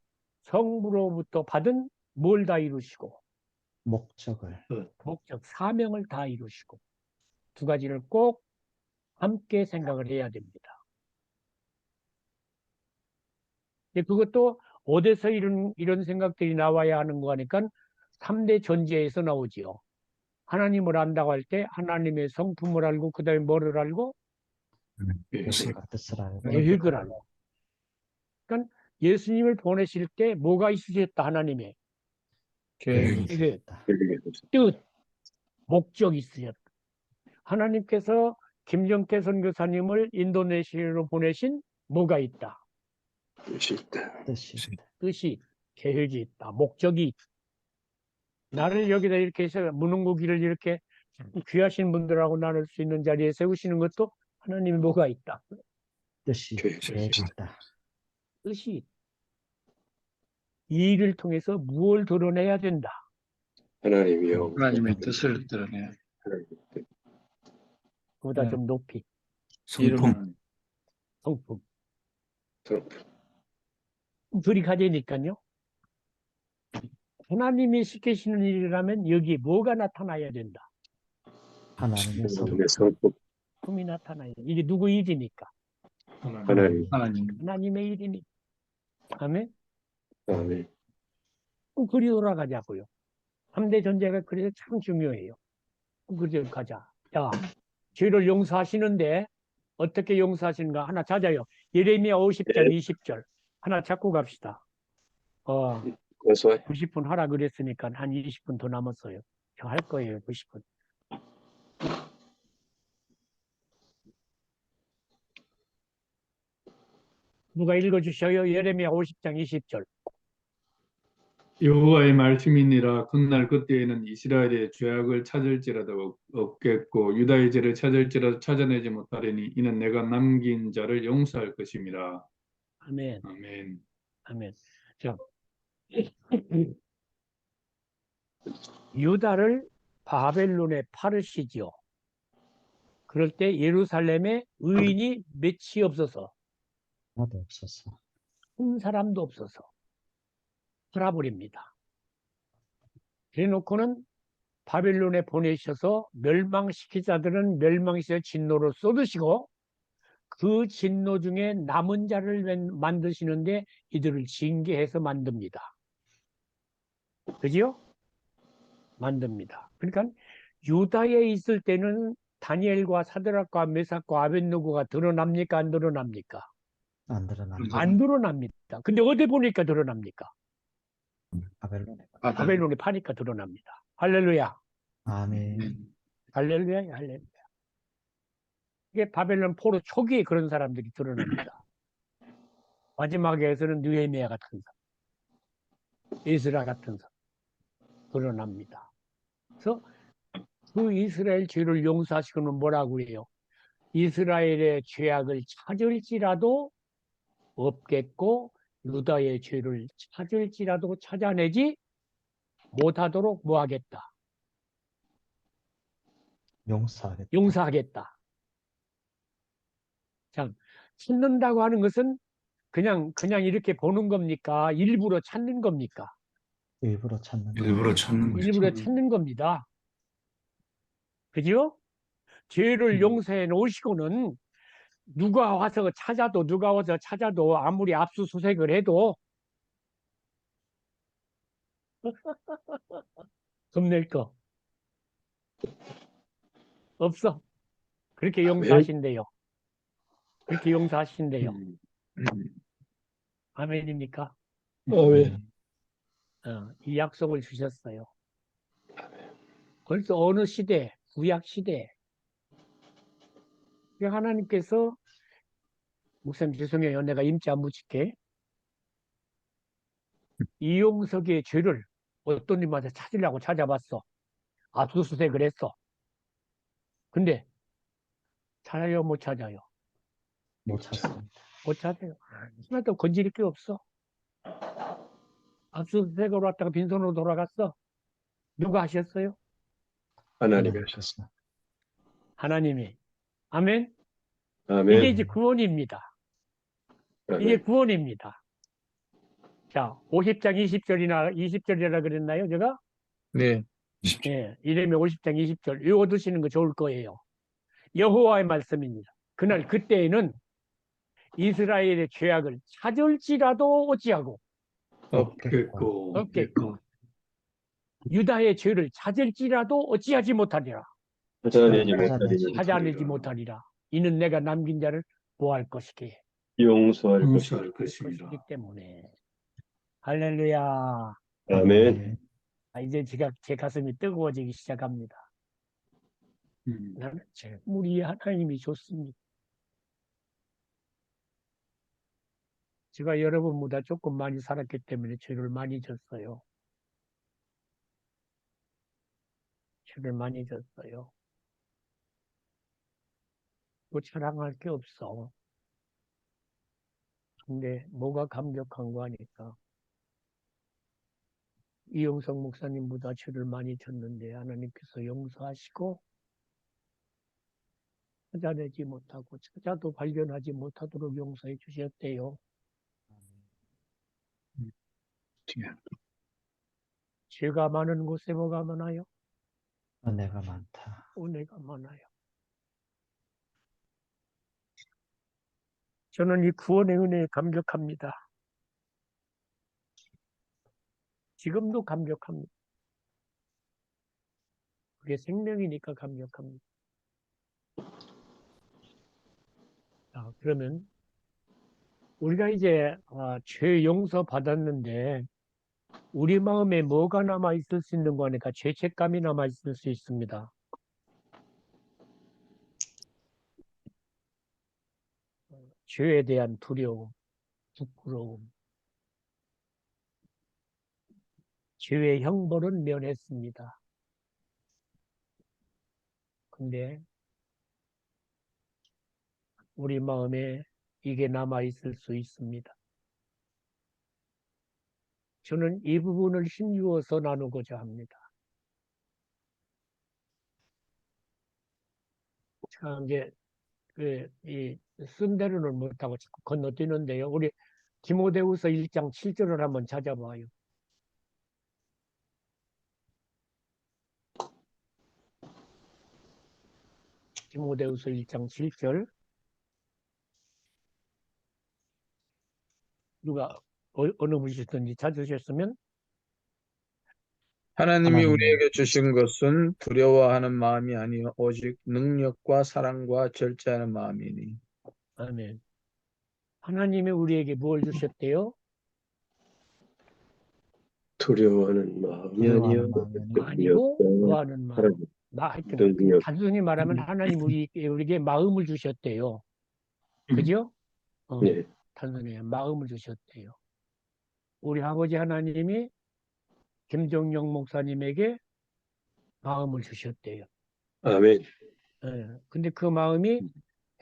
성부로부터 받은 뭘 다 이루시고 목적을. 목적, 사명을 다 이루시고 두 가지를 꼭 함께 생각을 해야 됩니다. 그것도 어디서 이런 생각들이 나와야 하는 거 하니까 3대 존재에서 나오지요. 하나님을 안다고 할 때 하나님의 성품을 알고 그 다음에 뭐를 알고? 계획과 뜻을 알고. 계획을 알고. 그러니까 예수님을 보내실 때 뭐가 있으셨다? 하나님의 계획, 뜻, 목적이 있으셨다. 하나님께서 김정태 선교사님을 인도네시아로 보내신 뭐가 있다? 뜻이 있다. 뜻이, 계획이 있다. 목적이 있다. 나를 여기다 이렇게 해서 무능고기를 이렇게 귀하신 분들하고 나눌 수 있는 자리에 세우시는 것도 하나님이 뭐가 있다? 뜻이 있다. 뜻이 있다. 이 일을 통해서 무엇을 드러내야 된다? 하나님이요. 하나님의 뜻을 드러내야 돼. 그보다 좀 높이. 성품. 성품. 성품. 둘이 가지니까요. 하나님이 시키시는 일이라면 여기 뭐가 나타나야 된다? 하나님의 하나님의 성품. 성품이 나타나야 된다. 이게 누구 일이니까? 하나님. 하나님의 일이니까. 아멘? 아멘. 그리 돌아가자고요. 3대 존재가 그래서 참 중요해요. 그리 가자. 자, 죄를 용서하시는데 어떻게 용서하시는가 하나 찾아요. 예레미야 50장 20절 하나 찾고 갑시다. 어서 90분 하라 그랬으니까 한 20분 더 남았어요. 저 할 거예요. 90분. 누가 읽어주셔요? 예레미야 50장 20절. 여호와의 말씀이니라. 그날 그때에는 이스라엘의 죄악을 찾을지라도 없겠고 유다의 죄를 찾을지라도 찾아내지 못하리니 이는 내가 남긴 자를 용서할 것입니다. 아멘. 아멘. 아멘. 자, 유다를 바벨론에 팔으시지요. 그럴 때 예루살렘에 의인이 몇이 없어서 하나도 없었어. 한 사람도 없어서 팔아버립니다. 그래놓고는 바벨론에 보내셔서 멸망시키자들은 멸망시켜 진노로 쏟으시고 그 진노 중에 남은 자를 만드시는데 이들을 징계해서 만듭니다. 그죠? 만듭니다. 그러니까 유다에 있을 때는 다니엘과 사드락과 메삭과 아벳느고가 드러납니까? 안 드러납니까? 안 드러납니다. 안 드러납니다. 근데 어디 보니까 드러납니까? 바벨론에. 바벨론에 파니까 드러납니다. 할렐루야. 아멘. 할렐루야. 할렐루야. 이게 바벨론 포로 초기에 그런 사람들이 드러납니다. 마지막에서는 느헤미야 같은 사람, 에스라 같은 사람 드러납니다. 그래서 그 이스라엘 죄를 용서하시고는 뭐라고 해요? 이스라엘의 죄악을 찾을지라도 없겠고 유다의 죄를 찾을지라도 찾아내지 못하도록 뭐 하겠다? 용서하겠다. 용서하겠다. 참, 찾는다고 하는 것은 그냥 이렇게 보는 겁니까? 일부러 찾는 겁니까? 일부러 찾는 거. 일부러 찾는 거죠. 일부러 찾는 겁니다. 그죠? 죄를 용서해 놓으시고는 누가 와서 찾아도 아무리 압수수색을 해도 겁낼 거 없어. 그렇게 용서하신대요. 그렇게 용서하신대요. 아멘입니까? 아멘. 이 약속을 주셨어요. 벌써 어느 시대, 구약 시대. 하나님께서, 목사님 죄송해요. 내가 임자 안 묻힐게. 이용석의 죄를 어떤 님한테 찾으려고 찾아봤어. 압수수색을 했어. 근데 찾아요, 못 찾아요? 못 찾습니다. 못 찾아요. 하나도 건질 게 없어. 압수수색으로 왔다가 빈손으로 돌아갔어. 누가 하셨어요? 하나님이 하셨습니다. 하나님이. 아멘? 아멘. 이게 이제 구원입니다. 이게 아멘. 구원입니다. 자, 50장 20절이라 그랬나요, 제가? 네. 예, 이러면 50장 20절 읽어두시는 거 좋을 거예요. 여호와의 말씀입니다. 그때에는 이스라엘의 죄악을 찾을지라도 어찌하고 없겠고 유다의 죄를 찾을지라도 어찌하지 못하리라. 찾아내지 못하리라. 이는 내가 남긴 자를 보호할 것이기에 용서할 용서할 것입니다. 것이기 때문에. 할렐루야. 아멘. 이제 제 가슴이 뜨거워지기 시작합니다. 나는 우리 하나님이 좋습니다. 제가 여러분보다 조금 많이 살았기 때문에 죄를 많이 졌어요. 죄를 많이 졌어요. 뭐 자랑할 게 없어. 근데 뭐가 감격한 거 하니까 이용석 목사님보다 죄를 많이 졌는데 하나님께서 용서하시고 찾아내지 못하고 찾아도 발견하지 못하도록 용서해 주셨대요. 죄가 많은 곳에 뭐가 많아요? 은혜가 많다. 은혜가 많아요. 저는 이 구원의 은혜에 감격합니다. 지금도 감격합니다. 그게 생명이니까 감격합니다. 자, 그러면 우리가 이제 죄 용서 받았는데 우리 마음에 뭐가 남아 있을 수 있는 거니까 죄책감이 남아 있을 수 있습니다. 죄에 대한 두려움, 부끄러움, 죄의 형벌은 면했습니다. 근데 우리 마음에 이게 남아 있을 수 있습니다. 저는 이 부분을 힘주어서 나누고자 합니다. 제가 이제 쓴 대로는 못하고 자꾸 건너뛰는데요. 우리 디모데후서 1장 7절을 한번 찾아봐요. 디모데후서 1장 7절. 누가 어느 분이셨든지 찾으셨으면 하나님이 하나님. 우리에게 주신 것은 두려워하는 마음이 아니요 오직 능력과 사랑과 절제하는 마음이니. 아멘. 하나님이 우리에게 뭘 주셨대요? 두려워하는 마음이 아니요 아니고 뭐하는 마음. 하나님. 하여튼 능력. 단순히 말하면 하나님 우리에게 마음을 주셨대요. 그죠? 네. 단순히 마음을 주셨대요. 우리 아버지 하나님이 김종영 목사님에게 마음을 주셨대요. 아멘. 근데 그 마음이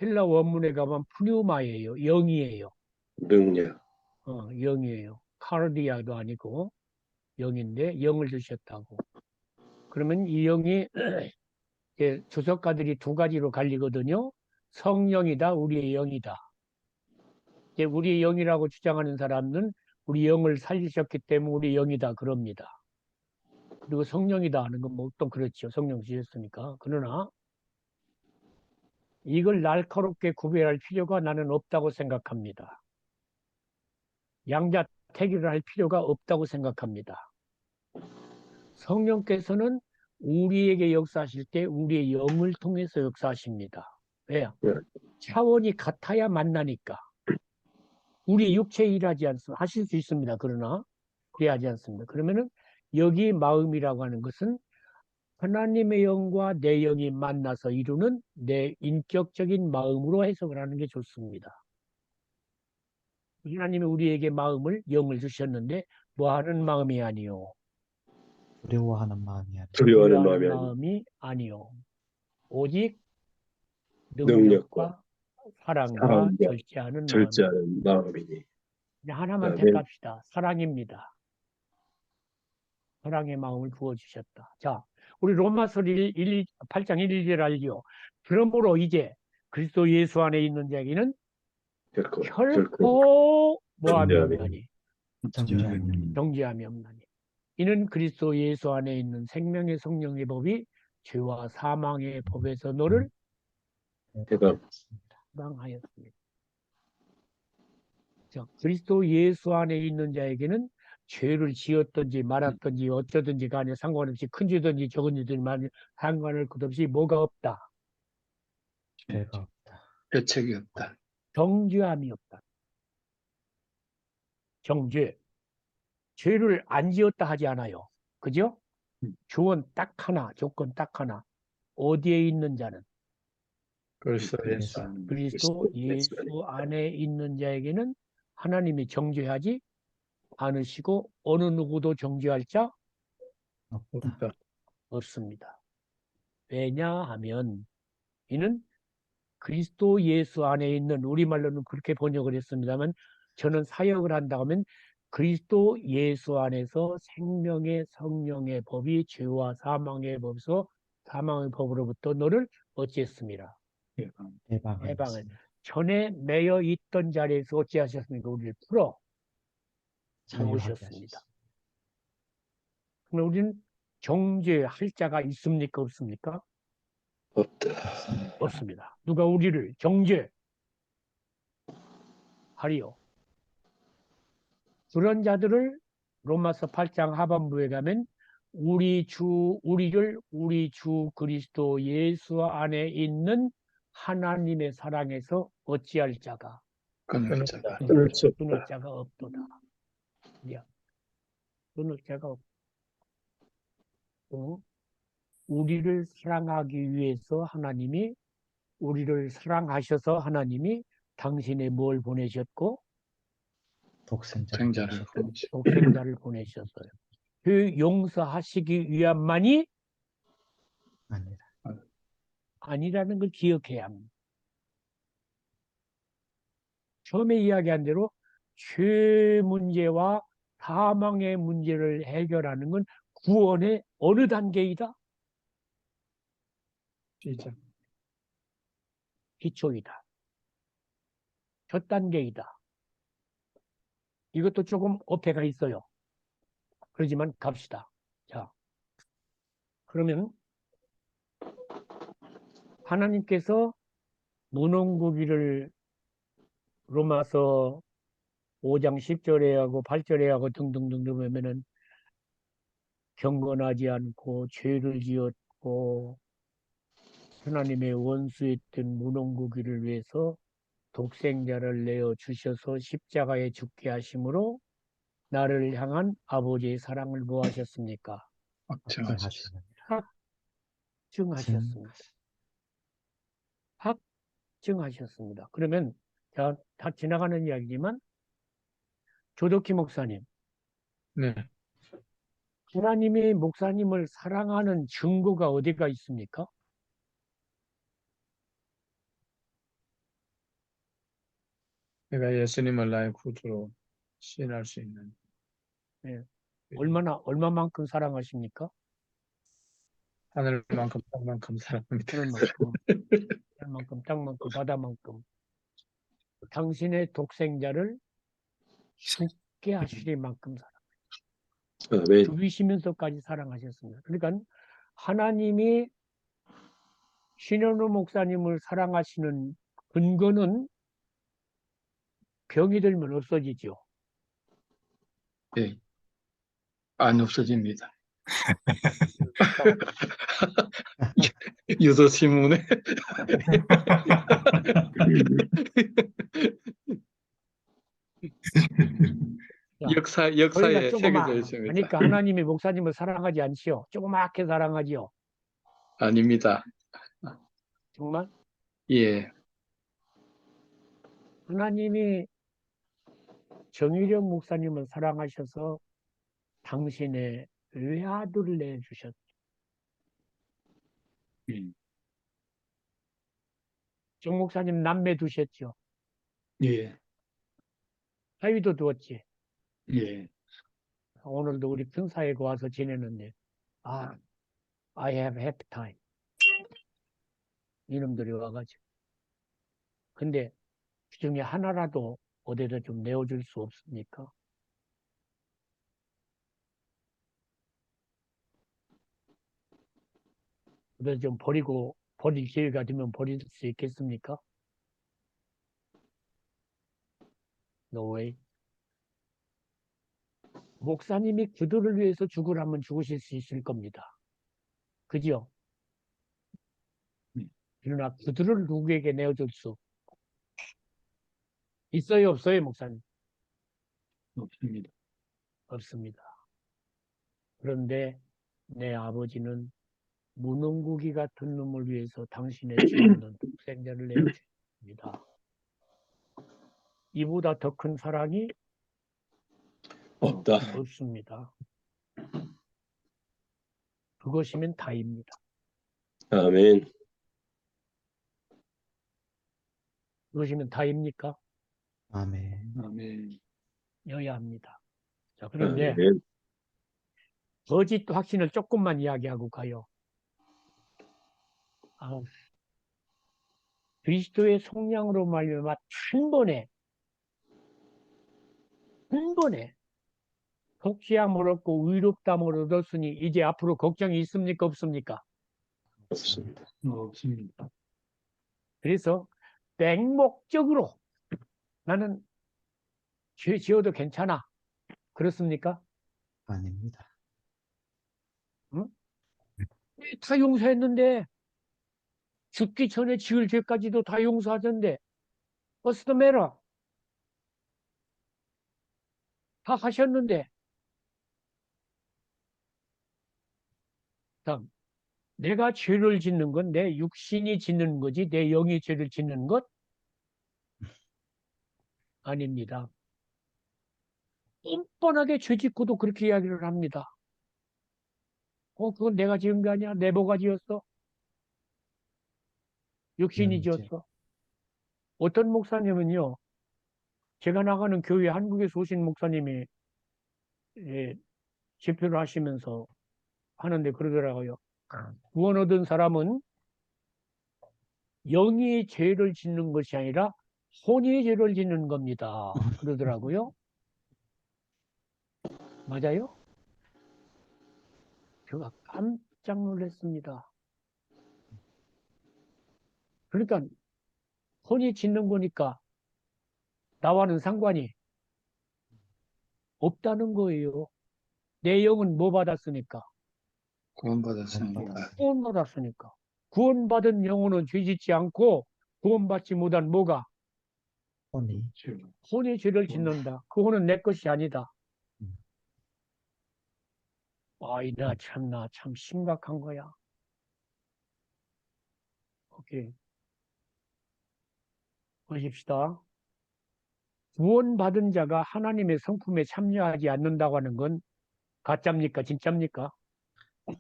헬라 원문에 가면 푸뉴마예요. 영이에요. 능력, 영이에요. 카르디아도 아니고 영인데 영을 주셨다고. 그러면 이 영이 이제 주석가들이 두 가지로 갈리거든요. 성령이다, 우리의 영이다. 이제 우리의 영이라고 주장하는 사람은 우리 영을 살리셨기 때문에 우리 영이다 그럽니다. 그리고 성령이다 하는 건 뭐 또 그렇죠. 성령 주셨으니까. 그러나 이걸 날카롭게 구별할 필요가 나는 없다고 생각합니다. 양자택일을 할 필요가 없다고 생각합니다. 성령께서는 우리에게 역사하실 때 우리의 영을 통해서 역사하십니다. 왜요? 네. 차원이 같아야 만나니까. 우리 육체 일하지 않습니다. 하실 수 있습니다. 그러나 그래야지 않습니다. 그러면은 여기 마음이라고 하는 것은 하나님의 영과 내 영이 만나서 이루는 내 인격적인 마음으로 해석을 하는 게 좋습니다. 하나님이 우리에게 마음을, 영을 주셨는데 뭐 하는 마음이 아니요. 두려워하는 마음이 아니라 두려워하는 마음이 두려워하는 아니라 마음이 아니요. 오직 능력과 능력과 사랑과 사랑과 절제하는 마음. 절제하는 마음이니. 이제 하나만 아멘. 택합시다. 사랑입니다. 사랑의 마음을 부어주셨다. 자, 우리 로마서 8장 1, 2절 알지요? 그러므로 이제 그리스도 예수 안에 있는 자에게는 결코 결코 뭐함이 정죄함이 없나니. 정죄함이 정죄함이 없나니. 이는 그리스도 예수 안에 있는 생명의 성령의 법이 죄와 사망의 법에서 너를 해방하였습니다. 해방하였습니다. 자, 그리스도 예수 안에 있는 자에게는 죄를 지었든지 말았든지 어쩌든지 간에 상관없이 큰 죄든지 적은 죄든지 상관할 것 없이 뭐가 없다. 죄가 없다. 대책이 없다. 정죄함이 없다. 정죄. 죄를 안 지었다 하지 않아요. 그죠? 조건 딱 하나, 조건 딱 하나. 어디에 있는 자는? 그리스도 예수 그리스도 예수 안에 있는 자에게는 하나님이 정죄하지 않으시고 어느 누구도 정죄할 자 없다. 없다. 없습니다. 왜냐하면 이는 그리스도 예수 안에 있는, 우리말로는 그렇게 번역을 했습니다만 저는 사역을 한다고 하면 그리스도 예수 안에서 생명의 성령의 법이 죄와 사망의 법에서 사망의 법으로부터 너를 어찌했습니다. 해방을. 해방하였습니다. 전에 매여 있던 자리에서 어찌하셨습니까? 우리를 풀어 자유하게 놓으셨습니다. 하셨습니다. 그럼 우리는 정죄할 자가 있습니까? 없습니까? 없다. 없습니다. 누가 우리를 정죄하리요? 그런 자들을 로마서 8장 하반부에 가면 우리를 우리 주 그리스도 예수 안에 있는 하나님의 사랑에서 어찌할 자가 끊을 자가. 끊을 수 없다. 끊을 자가 없도다. 야, 끊을 자가 없고 우리를 사랑하기 위해서 하나님이 우리를 사랑하셔서 하나님이 당신의 뭘 보내셨고 독생자를 생자를 보내시고 독생자를 보내셨어요. 그 용서하시기 위함만이 아니라 아니라는 걸 기억해야 합니다. 처음에 이야기한 대로 죄 문제와 사망의 문제를 해결하는 건 구원의 어느 단계이다? 시작. 기초이다. 첫 단계이다. 이것도 조금 어폐가 있어요. 그러지만 갑시다. 자, 그러면 하나님께서 문홍구기를 로마서 5장 10절에 하고 8절에 하고 등등등등 보면은 경건하지 않고 죄를 지었고 하나님의 원수였던 문홍구기를 위해서 독생자를 내어 주셔서 십자가에 죽게 하심으로 나를 향한 아버지의 사랑을 뭐 하셨습니까? 확증하셨습니다. 확증하셨습니다. 확증하셨습니다. 그러면 자, 다 지나가는 이야기지만 조덕희 목사님, 네. 하나님이 목사님을 사랑하는 증거가 어디가 있습니까? 내가 예수님을 나의 구주로 시인할 수 있는. 얼마만큼 사랑하십니까? 하늘만큼 땅만큼 사랑합니다. 하늘만큼, 땅만큼, 바다만큼. 당신의 독생자를 죽게 하시리만큼 아멘. 죽이시면서까지 사랑하셨습니다. 그러니까 하나님이 신현우 목사님을 사랑하시는 근거는 병이 들면 없어지죠. 예. 안 없어집니다. 유도신문에 역사에 저희가 새겨져 있습니다. 그러니까 하나님이 목사님을 사랑하지 않지요. 조그맣게 사랑하지요. 아닙니다. 정말 예. 하나님이 정일영 목사님을 사랑하셔서 당신의 외아들을 내주셨죠. 정 목사님 남매 두셨죠. 예. 사위도 두었지. 예. 오늘도 우리 평사에 와서 지내는데 I have happy time. 이놈들이 와가지고. 근데 그 중에 하나라도 어디다 좀 내어줄 수 없습니까? 그래서 좀 버릴 기회가 되면 버릴 수 있겠습니까? No way. 목사님이 그들을 위해서 죽으라면 죽으실 수 있을 겁니다. 그죠? 그러나 그들을 누구에게 내어줄 수 있어요, 없어요, 목사님? 없습니다. 없습니다. 그런데 내 아버지는 문홍국이 같은 놈을 위해서 당신의 죄 없는 독생자를 내어주십니다. 이보다 더 큰 사랑이 없다. 없습니다. 그것이면 다입니다. 아멘. 그것이면 다입니까? 아멘. 아멘. 여야 합니다. 자, 그런데 아멘. 거짓 확신을 조금만 이야기하고 가요. 그리스도의 속량으로 말미암아 한 번에 복지함을 얻고 의롭다함을 얻었으니 이제 앞으로 걱정이 있습니까, 없습니까? 없습니다. 없습니다. 그래서 맹목적으로 나는 죄 지어도 괜찮아. 그렇습니까? 아닙니다. 다 용서했는데 죽기 전에 지을 죄까지도 다 용서하던데 What's the matter? 다 하셨는데 다음, 내가 죄를 짓는 건 내 육신이 짓는 거지 내 영이 죄를 짓는 것? 아닙니다. 뻔뻔하게 죄 짓고도 그렇게 이야기를 합니다. 그건 내가 지은 게 아니야. 내보가 지었어. 육신이 영이지. 지었어. 어떤 목사님은요. 제가 나가는 교회 한국에서 오신 목사님이 집회를 하시면서 하는데 그러더라고요. 구원 얻은 사람은 영이 죄를 짓는 것이 아니라 혼이 죄를 짓는 겁니다. 그러더라고요. 맞아요? 제가 깜짝 놀랐습니다. 그러니까 혼이 짓는 거니까 나와는 상관이 없다는 거예요. 내 영은 뭐 받았으니까? 구원받았습니다. 구원받았으니까. 구원받은 영혼은 죄짓지 않고 구원받지 못한 뭐가? 혼이. 혼이 죄를 짓는다. 그 혼은 내 것이 아니다. 나 참 심각한 거야. 오케이. 보십시다. 구원받은 자가 하나님의 성품에 참여하지 않는다고 하는 건 가짜입니까? 진짜입니까?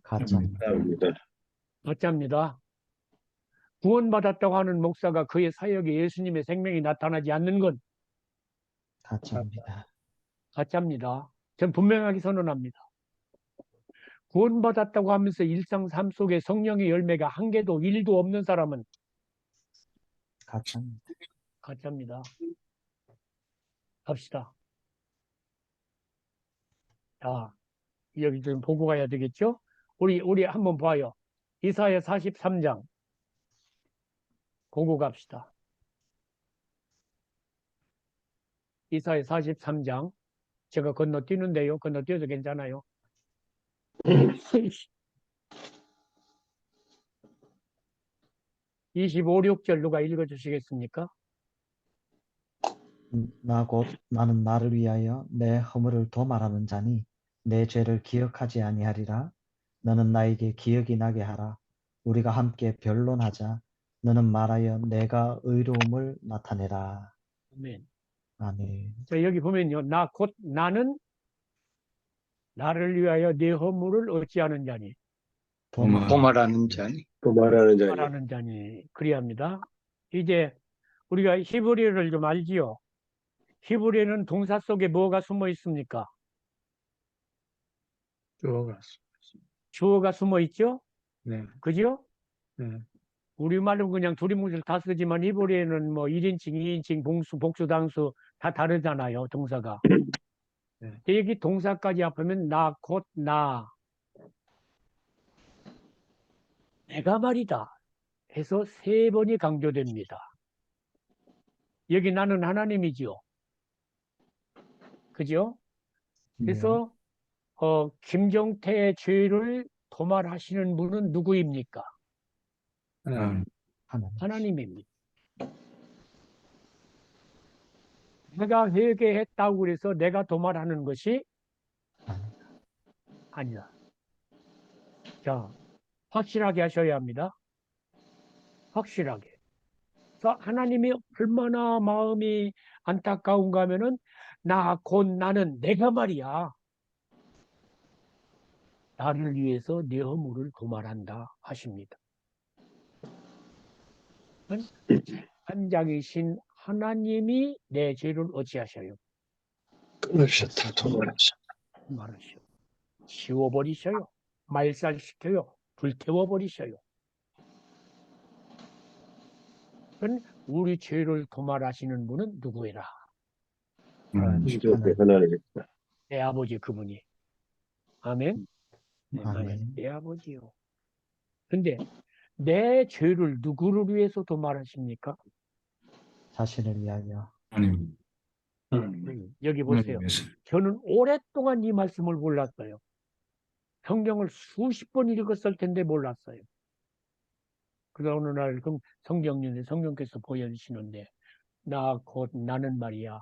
가짜입니다. 감사합니다. 가짜입니다. 구원받았다고 하는 목사가 그의 사역에 예수님의 생명이 나타나지 않는 건 가짜입니다. 가짜입니다. 전 분명하게 선언합니다. 구원받았다고 하면서 일상 삶 속에 성령의 열매가 한 개도 일도 없는 사람은 가짜입니다. 가짜입니다. 갑시다. 자, 여기 좀 보고 가야 되겠죠? 우리 한번 봐요. 이사야 43장 보고 갑시다. 이사야 43장 제가 건너뛰는데요. 건너뛰어도 괜찮아요. 25, 6절 누가 읽어주시겠습니까? 나 곧 나는 나를 위하여 내 허물을 도말하는 자니 내 죄를 기억하지 아니하리라. 너는 나에게 기억이 나게 하라. 우리가 함께 변론하자. 너는 말하여 내가 의로움을 나타내라. 아멘. 아멘. 자, 여기 보면요. 나는 나를 위하여 내 허물을 어찌하는 자니 도말하는 자니. 또 말하는 자니. 말하는 자니 그리합니다. 이제 우리가 히브리어를 좀 알지요. 히브리어는 동사 속에 뭐가 숨어 있습니까? 주어가. 주어가 숨어 있죠? 네. 그죠? 네. 우리말은 그냥 두리뭉실 다 쓰지만 히브리어는 뭐 1인칭, 2인칭, 복수, 당수 다 다르잖아요. 동사가. 네. 여기 동사까지 합하면 나, 곧 나. 내가 말이다. 해서 3번이 강조됩니다. 여기 나는 하나님이지요. 그죠? 그래서 김종태의 죄를 도말하시는 분은 누구입니까? 하나님. 하나님. 하나님입니다. 내가 회개했다고 그래서 내가 도말하는 것이 아니다. 자, 확실하게 하셔야 합니다. 확실하게. 그래서 하나님이 얼마나 마음이 안타까운가 하면은 곧 나는 내가 말이야. 나를 위해서 내 허물을 도말한다 하십니다. 한장이신 하나님이 내 죄를 어찌하셔요? 끊으셨다. 도말하셨다. 말하시오. 지워버리셔요. 말살시켜요. 불태워버리셔요. 그건 우리 죄를 도말하시는 분은 누구이라? 이제 하나님이다. 내 아버지 그분이. 아멘? 네, 아멘. 내 아버지요. 근데 내 죄를 누구를 위해서 도말하십니까? 자신을 위하여. 여기 보세요. 저는 오랫동안 이 말씀을 몰랐어요. 성경을 수십 번 읽었을 텐데 몰랐어요. 그러다 어느 날 성경께서 보여주시는데 곧 나는 말이야.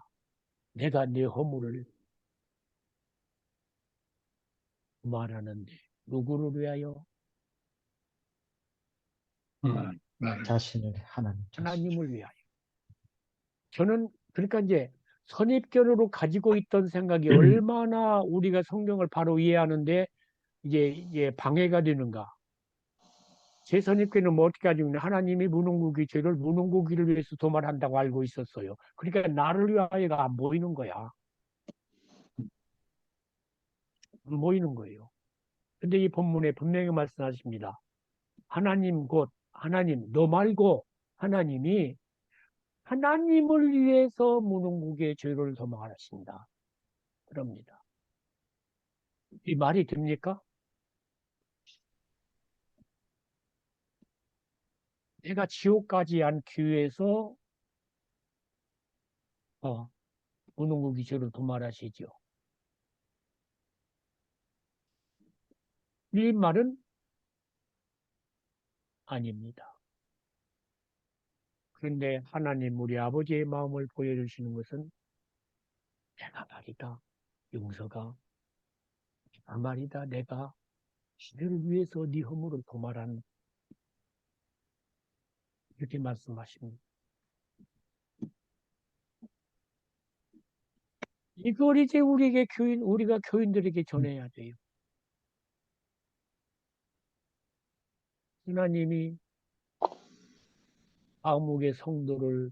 내가 내 허물을 말하는데 누구를 위하여? 자신을 하나님. 하나님을 위하여. 저는 그러니까 이제 선입견으로 가지고 있던 생각이 얼마나 우리가 성경을 바로 이해하는데 이게 방해가 되는가. 제 선입견은 뭐 어떻게 가지고 있냐. 하나님이 무능고기 죄를 무능고기를 위해서 도말한다고 알고 있었어요. 그러니까 나를 위하여가 안 보이는 거야. 안 보이는 거예요. 근데 이 본문에 분명히 말씀하십니다. 하나님, 너 말고 하나님이 하나님을 위해서 무능고기의 죄를 도말하신다. 그럽니다. 이 말이 됩니까? 내가 지옥까지 않기 위해서 무능고기 죄를 도말하시죠. 이 말은 아닙니다. 그런데 하나님 우리 아버지의 마음을 보여주시는 것은 내가 말이다. 용서가 내가 말이다. 내가 너를 위해서 네 허물을 도말한 이렇게 말씀하십니다. 이걸 이제 우리가 교인들에게 전해야 돼요. 하나님이 암흑의 성도를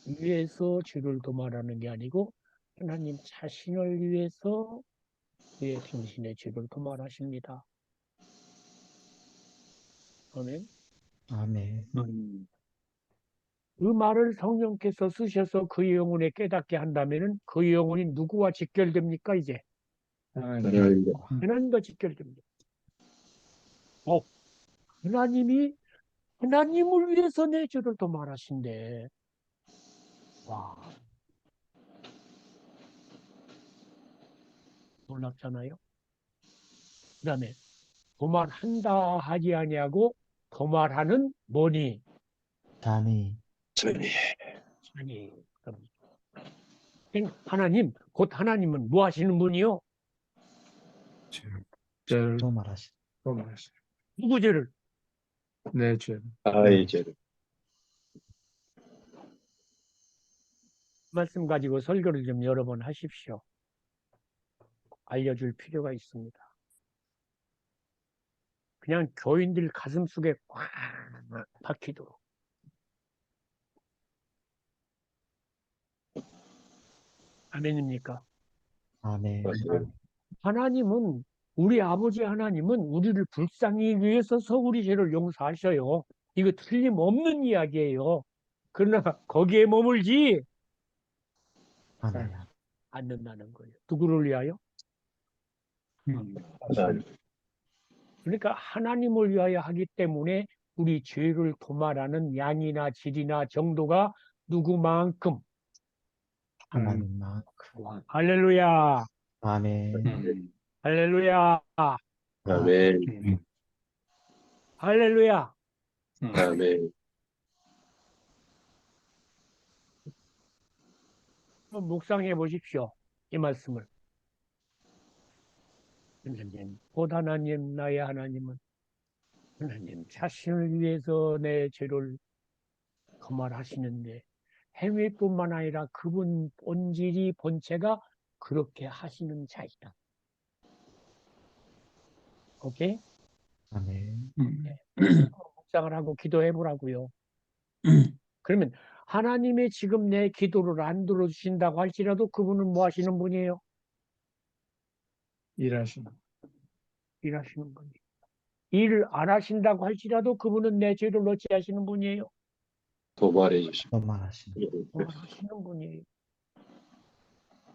위해서 죄를 도말하는 게 아니고 하나님 자신을 위해서 당신의 죄를 도말하십니다. 아멘. 아멘. 그 말을 성령께서 쓰셔서 그 영혼에 깨닫게 한다면은 그 영혼이 누구와 직결됩니까? 이제 하나님. 하나님과 직결됩니다. 하나님이 하나님을 위해서 내 죄를 도말하신대. 와, 놀랍잖아요. 그다음에 도말한다 하지 아니하고 도말하는 뭐니? 자니. 전이. 아니, 하나님, 곧 하나님은 뭐 하시는 분이요? 죄를 도말하시. 도말하시. 누구 죄를? 내 죄를. 아이 죄를. 말씀 가지고 설교를 좀 여러 번 하십시오. 알려줄 필요가 있습니다. 그냥 교인들 가슴 속에 꽉 박히도록. 아멘입니까? 아멘. 맞아요. 하나님은, 우리 아버지 하나님은 우리를 불쌍히 위해서 우리 죄를 용서하셔요. 이거 틀림없는 이야기예요. 그러나 거기에 머물지 아멘. 않는다는 거예요. 누구를 위하여? 하나님. 그러니까 하나님을 위하여 하기 때문에 우리 죄를 도말하는 양이나 질이나 정도가 누구만큼? 하나님만큼. 할렐루야, 아멘. 할렐루야, 아멘. 할렐루야. 아멘. 한번 묵상해 보십시오. 이 말씀을. 하나님, 곧 하나님, 나의 하나님은 하나님 자신을 위해서 내 죄를 도말하시는데 행위뿐만 아니라 그분 본질이 본체가 그렇게 하시는 자이다. 오케이? 아멘. 묵상을 하고 기도해 보라고요. 그러면 하나님의 지금 내 기도를 안 들어주신다고 할지라도 그분은 뭐 하시는 분이에요? 일하시는. 일하시는 분이에요. 일을 안 하신다고 할지라도 그분은 내 죄를 어찌하시는 분이에요? 도발해 주시고. 도말하시는. 하시는 분이에요.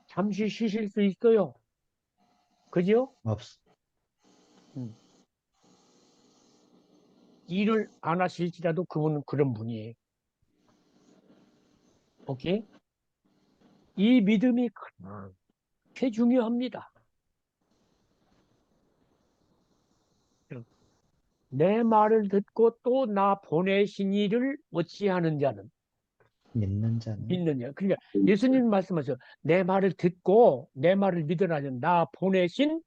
잠시 쉬실 수 있어요. 그죠? 없. 일을 안 하실지라도 그분은 그런 분이에요. 오케이? 이 믿음이 그렇게 중요합니다. 내 말을 듣고 또 나 보내신 이를 어찌하는 자는 믿는 자는 믿느냐. 그러니까 예수님 말씀하셔. 내 말을 듣고 내 말을 믿으라는 나 보내신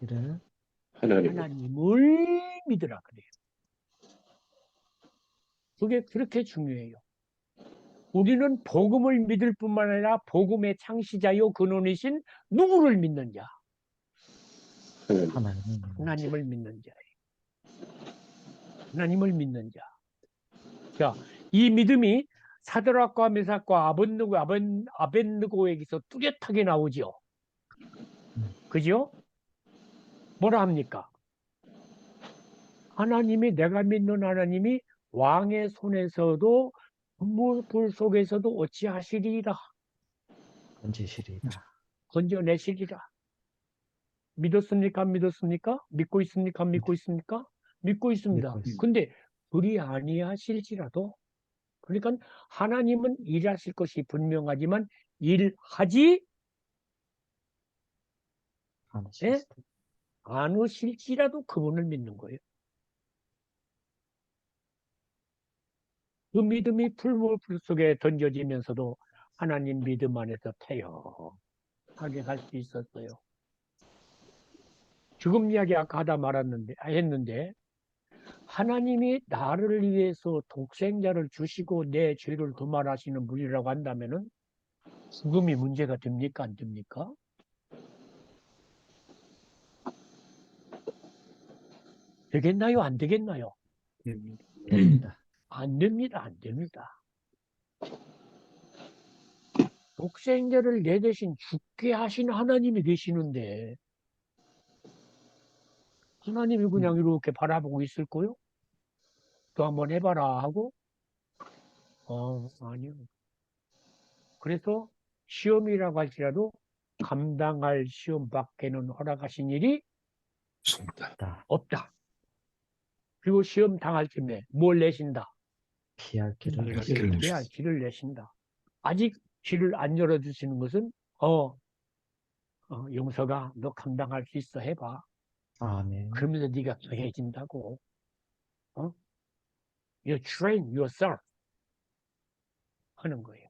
이를 하나님. 하나님을 믿으라 그래요. 그게 그렇게 중요해요. 우리는 복음을 믿을 뿐만 아니라 복음의 창시자요 근원이신 누구를 믿는 자? 하나님. 하나님을 믿는 자예요. 하나님을 믿는 자. 자, 이 믿음이 사드락과 메삭과 아벤느고에게서 뚜렷하게 나오죠. 그죠? 뭐라 합니까? 하나님이, 내가 믿는 하나님이 왕의 손에서도 불 속에서도 어찌하시리라. 건지시리라. 건져내시리라. 믿었습니까? 안 믿었습니까? 믿고 있습니까? 안 믿고 있습니까? 믿고 있습니다. 믿고 있습니다. 근데 그리 아니하실지라도, 그러니까 하나님은 일하실 것이 분명하지만 일하지 않으실 때. 않으실지라도 그분을 믿는 거예요. 그 믿음이 풀물 속에 던져지면서도 하나님 믿음 안에서 태연하게 갈 수 있었어요. 죽음 이야기 아까 했는데 하나님이 나를 위해서 독생자를 주시고 내 죄를 도말하시는 분이라고 한다면은 죽음이 문제가 됩니까? 안 됩니까? 되겠나요? 안 되겠나요? 됩니다. 안 됩니다. 안 됩니다. 독생자를 내 대신 죽게 하신 하나님이 계시는데 하나님이 그냥 이렇게 바라보고 있을 거요? 또 한번 해봐라 하고 아니요. 그래서 시험이라고 할지라도 감당할 시험 밖에는 허락하신 일이 없다. 그리고 시험 당할 쯤에 뭘 내신다? 피할 길을 피할 내시고 길을 피할 길을 내신다. 아직 길을 안 열어주시는 것은 용서가 너 감당할 수 있어 해봐. 아멘. 그러면서 네가 강해진다고. You train yourself 하는 거예요.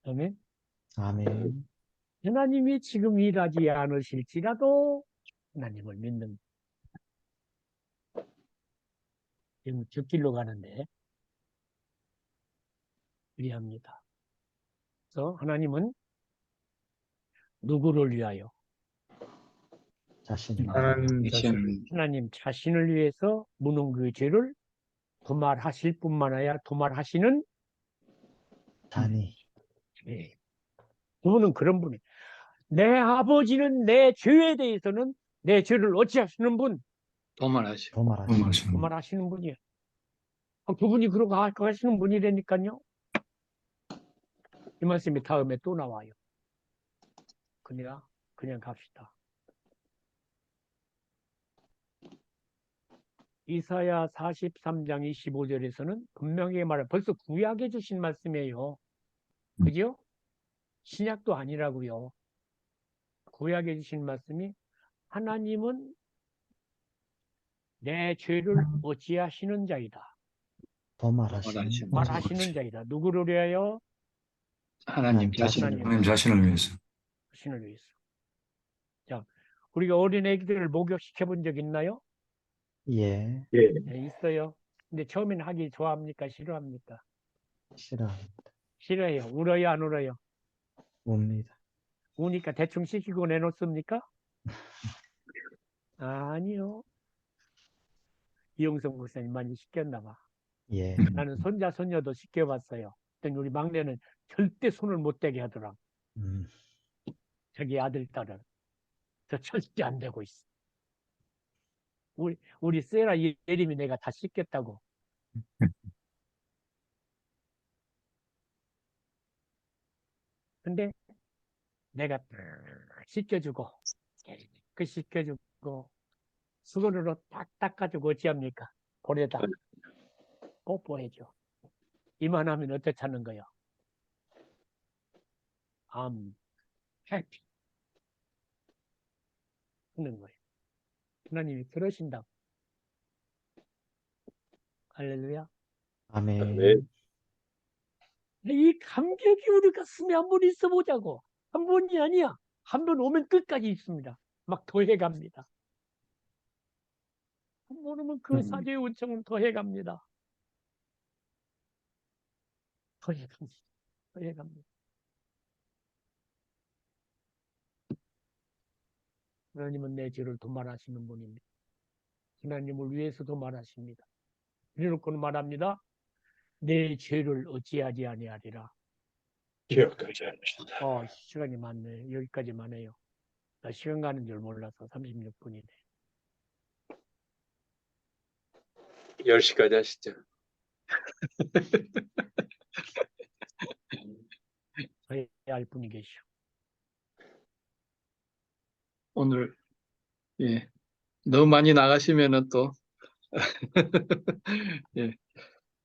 아멘. 아멘. 하나님이 지금 일하지 않으실지라도 하나님을 믿는 지금 뒷길로 가는데 위합니다. 그래서 하나님은 누구를 위하여? 자신을 하나님 자신 하나님 자신을 위해서 무는 그 죄를 도말하실 뿐만 아니라 도말하시는 자니 예. 그분은 그런 분이. 내 아버지는 내 죄에 대해서는 내 죄를 어찌하시는 분? 도말하시고 도말하시는 도말하시는 분이에요. 그분이 그러고 하시는 분이라니까요. 이 말씀이 다음에 또 나와요. 그냥 갑시다. 이사야 43장 25절에서는 분명히 말해 벌써 구약해 주신 말씀이에요. 그죠? 신약도 아니라고요. 구약해 주신 말씀이 하나님은 내 죄를 어찌하시는 자이다. 도말하시는 말하시는 자이다. 누구를 위하여? 하나님 자신 자신. 하나님 자신을 위해서. 자신을 위해서. 자, 우리가 어린 애기들을 목욕시켜 본 적 있나요? 예 네, 있어요. 근데 처음에는 하기 좋아합니까? 싫어합니까? 싫어합니다. 싫어해요. 울어요? 안 울어요? 웁니다. 우니까 대충 시키고 내놓습니까? 아니요. 이용성 목사님 많이 시켰나 봐. 예 나는 손자, 손녀도 시켜봤어요. 그랬더니 우리 막내는 절대 손을 못 대게 하더라. 자기 아들, 딸은. 저 절대 안 되고 있어. 우리 세라 예림이 내가 다 씻겼다고. 근데 내가 씻겨주고, 씻겨주고, 수건으로 딱 닦아주고 어찌합니까? 볼에다 뽀뽀해줘. 이만하면 어떻다는 거요? I'm happy. 하는 거예요. 하나님이 그러신다고. 할렐루야. 아멘. 아멘. 이 감격이 우리 가슴에 한번 있어 보자고. 한 번이 아니야. 한 번 오면 끝까지 있습니다. 막 더해갑니다. 한 번 오면 그 사죄의 은총은 더해갑니다. 더해갑니다. 더해갑니다. 하나님은 내 죄를 도말하시는 분입니다. 하나님을 위해서 도말하십니다. 이래놓고는 말합니다. 내 죄를 어찌하지 아니하리라. 기억하지 않으신다. 시간이 많네. 여기까지만 해요. 나 시간 가는 줄 몰라서 36분이네. 10시까지 하시죠. 해야 할 분이 계시오. 오늘 예 너무 많이 나가시면은 또 예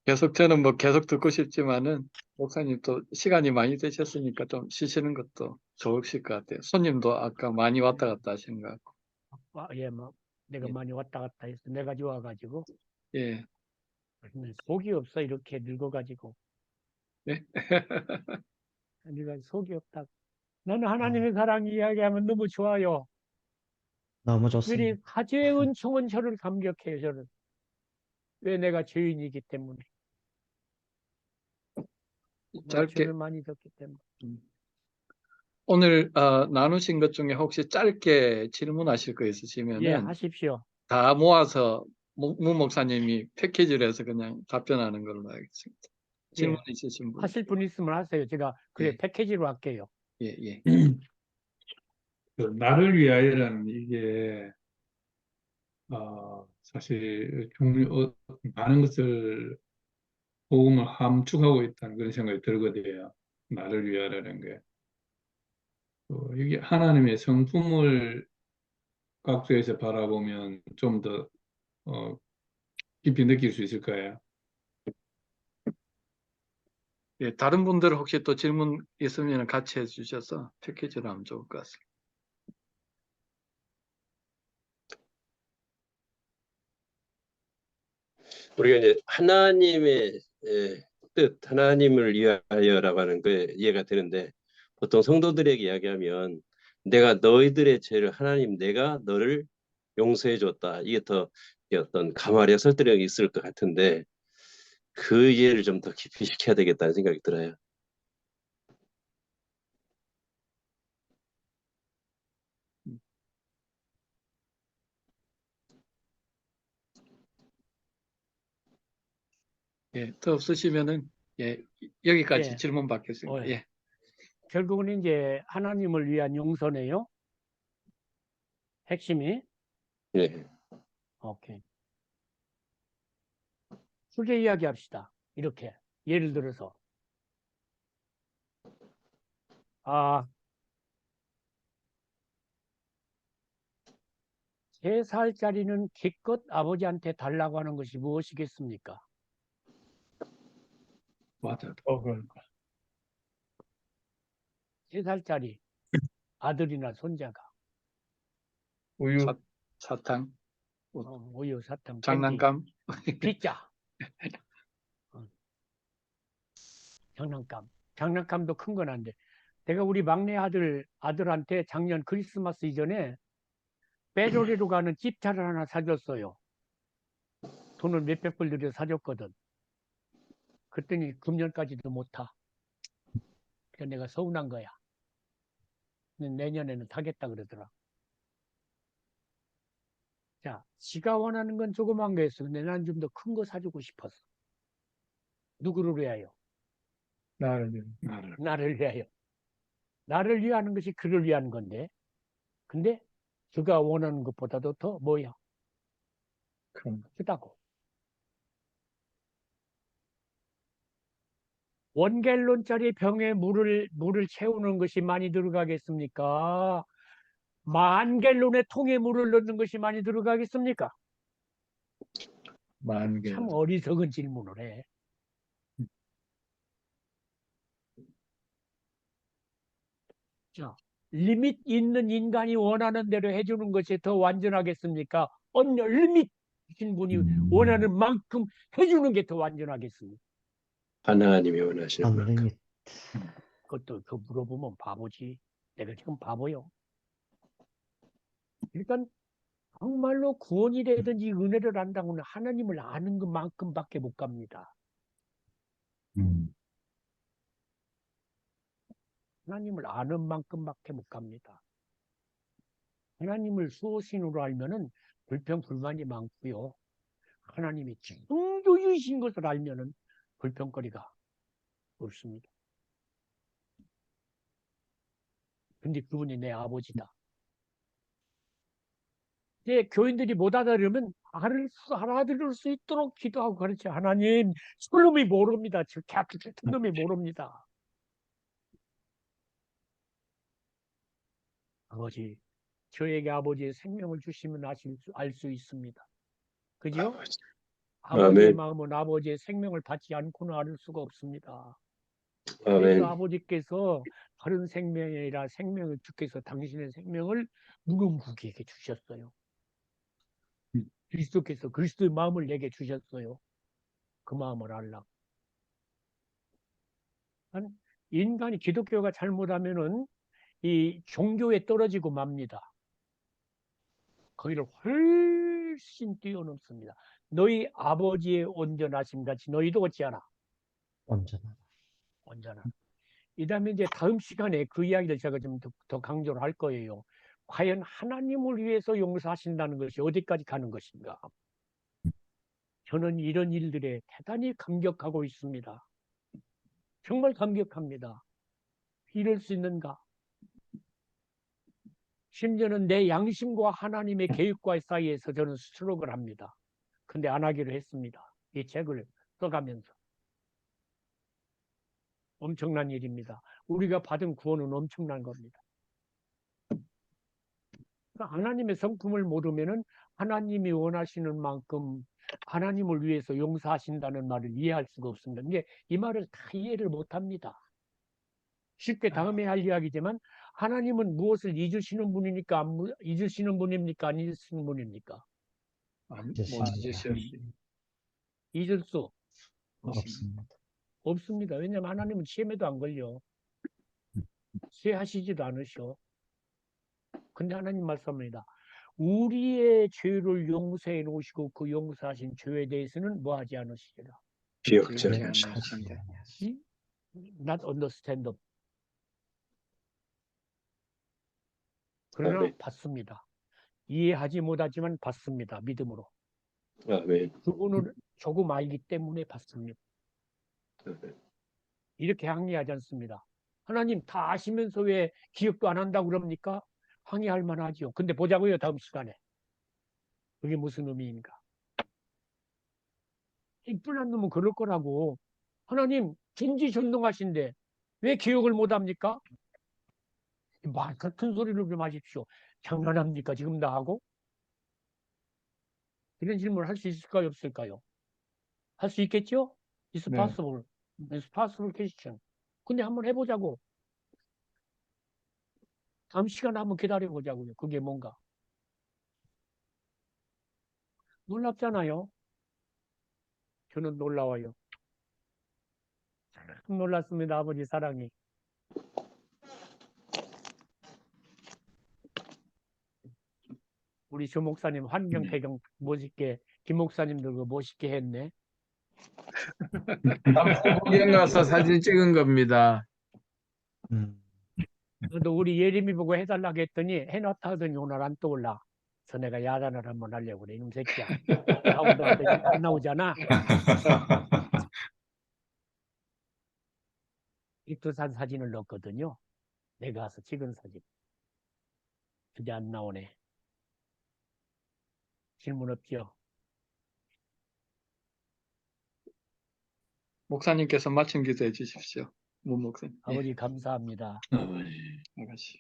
계속 저는 뭐 계속 듣고 싶지만은 목사님 또 시간이 많이 되셨으니까 좀 쉬시는 것도 좋으실 것 같아요. 손님도 아까 많이 왔다 갔다 하신 것 같고. 내가 예. 많이 왔다 갔다 해서 내가 좋아가지고 예. 속이 없어. 이렇게 늙어가지고. 네? 네가 속이 없다. 나는 하나님의 사랑 이야기하면 너무 좋아요. 너무 우리 좋습니다. 사죄의 은총은 저를 감격해요. 저는. 왜 내가 죄인이기 때문에. 짧게 죄를 많이 졌기 때문에. 오늘 나누신 것 중에 혹시 짧게 질문하실 거 있으시면은 예, 하십시오. 다 모아서 문 목사님이 패키지로 해서 그냥 답변하는 걸로 하겠습니다. 질문 있으신 분? 하실 분 있으면 하세요. 제가 그래 예. 패키지로 할게요. 예, 예. 그 나를 위하여라는 이게 사실 많은 것을 복음을 함축하고 있다는 그런 생각이 들거든요. 나를 위하여라는 게. 이게 하나님의 성품을 각도에서 바라보면 좀 더 깊이 느낄 수 있을 거예요. 예, 다른 분들 혹시 또 질문 있으면 같이 해주셔서 패키지로 하면 좋을 것 같습니다. 우리가 이제 하나님의 뜻, 하나님을 위하여라고 하는 게 이해가 되는데 보통 성도들에게 이야기하면 내가 너희들의 죄를 하나님 내가 너를 용서해 줬다. 이게 더 어떤 감화력 설득력이 있을 것 같은데 그 이해를 좀 더 깊이 시켜야 되겠다는 생각이 들어요. 예, 더 없으시면은 예, 여기까지 예. 질문 받겠습니다. 예. 결국은 이제 하나님을 위한 용서네요. 핵심이. 예. 오케이. 수제 이야기 합시다. 이렇게. 예를 들어서. 3살짜리는 기껏 아버지한테 달라고 하는 것이 무엇이겠습니까? 맞아. 그러니까. 3살짜리 아들이나 손자가 우유, 사탕, 우유, 사탕, 캔디, 장난감. 피자, 장난감. 장난감도 큰 건 안 돼. 내가 우리 막내 아들한테 작년 크리스마스 이전에 빼조리로 가는 집차를 하나 사줬어요. 돈을 몇백 불 들여 사줬거든. 그랬더니 금년까지도 못 타. 그래서 내가 서운한 거야. 내년에는 타겠다 그러더라. 자, 지가 원하는 건 조그만 거였어. 근데 난 좀 더 큰 거 사주고 싶었어. 누구를 위하여? 나를 위하여. 나를 위하는 것이 그를 위한 건데. 근데 그가 원하는 것보다도 더 뭐야? 크다고. 원갤론짜리 병에 물을 채우는 것이 많이 들어가겠습니까? 10,000갤론의 통에 물을 넣는 것이 많이 들어가겠습니까? 참 어리석은 질문을 해. 자, 리밋 있는 인간이 원하는 대로 해주는 것이 더 완전하겠습니까? 언리밋 신 분이 원하는 만큼 해주는 게 더 완전하겠습니까? 하나님이 원하시는 만큼. unlimited. 그것도 그 물어보면 바보지. 내가 지금 바보요. 일단 정말로 구원이 되든지 은혜를 안다고는 하나님을 아는 것만큼밖에 못 갑니다. 하나님을 아는 만큼밖에 못 갑니다. 하나님을 수호신으로 알면은 불평 불만이 많고요. 하나님이 창조주신 것을 알면은 불평거리가 없습니다. 근데 그분이 내 아버지다. 이제 교인들이 못 알아들으면 알아들을 수 있도록 기도하고 가르쳐. 하나님, 놈이 모릅니다. 저 같은 놈이 모릅니다. 아버지, 저에게 아버지의 생명을 주시면 알 수 있습니다. 그죠? 아버지의 아멘. 마음은 아버지의 생명을 받지 않고는 알 수가 없습니다. 아멘. 그래서 아버지께서 다른 생명이 아니라 주께서 당신의 생명을 무금국에게 주셨어요. 그리스도께서 그리스도의 마음을 내게 주셨어요. 그 마음을 알라. 인간이 기독교가 잘못하면은 이 종교에 떨어지고 맙니다. 거기를 훨씬 뛰어넘습니다. 너희 아버지의 온전하심 같이 너희도 어찌하나? 온전하나. 이 다음에 이제 다음 시간에 그 이야기를 제가 좀 더 강조를 할 거예요. 과연 하나님을 위해서 용서하신다는 것이 어디까지 가는 것인가? 저는 이런 일들에 대단히 감격하고 있습니다. 정말 감격합니다. 이럴 수 있는가? 심지어는 내 양심과 하나님의 계획과 사이에서 저는 스트럭을 합니다. 근데 안 하기로 했습니다. 이 책을 써가면서. 엄청난 일입니다. 우리가 받은 구원은 엄청난 겁니다. 그러니까 하나님의 성품을 모르면은 하나님이 원하시는 만큼 하나님을 위해서 용서하신다는 말을 이해할 수가 없습니다. 근데 이 말을 다 이해를 못합니다. 쉽게 다음에 할 이야기지만 하나님은 무엇을 잊으시는 분이니까 잊으시는 분입니까? 안 잊으시는 분입니까? 못 잊으십니다. 잊으시옵니다. 잊을 수 없습니다. 없습니다. 왜냐하면 하나님은 시험에도 안 걸려. 시험하시지도 않으셔. 근데 하나님 말씀합니다. 우리의 죄를 용서해 놓으시고 그 용서하신 죄에 대해서는 뭐 하지 않으시리라. 기억자를 기억하지 아니하시리라. Not understand. 그러나 아멘. 받습니다. 이해하지 못하지만 받습니다. 믿음으로. 아멘. 그분을 조금 알기 때문에 받습니다. 이렇게 항의하지 않습니다. 하나님 다 아시면서 왜 기억도 안 한다고 그럽니까? 항의할 만하지요. 근데 보자고요. 다음 시간에. 그게 무슨 의미인가? 이뿐한 놈은 그럴 거라고. 하나님 전지전능하신데 왜 기억을 못합니까? 말 같은 소리를 좀 하십시오. 장난합니까? 지금 나 하고? 이런 질문을 할 수 있을까요? 없을까요? 할 수 있겠죠? It's 네. possible. It's possible question. 근데 한번 해보자고. 다음 시간에 한번 기다려보자고요. 그게 뭔가. 놀랍잖아요. 저는 놀라워요. 참 놀랐습니다. 아버지 사랑이. 우리 조 목사님 환경 배경 멋있게 김 목사님들 멋있게 했네. 구경 가서 사진 찍은 겁니다. 그래도 우리 예림이 보고 해달라고 했더니 해놨다 하더니 오늘 안 떠올라. 그래서 내가 야단을 한번 하려고 그래. 이놈 새끼야. 나온다 하더니 안 나오잖아. 입도산 사진을 넣었거든요. 내가 가서 찍은 사진. 그게 안 나오네. 질문 없죠? 목사님께서 마침 기도해 주십시오. 문 목사님. 아버지 감사합니다. 아버지.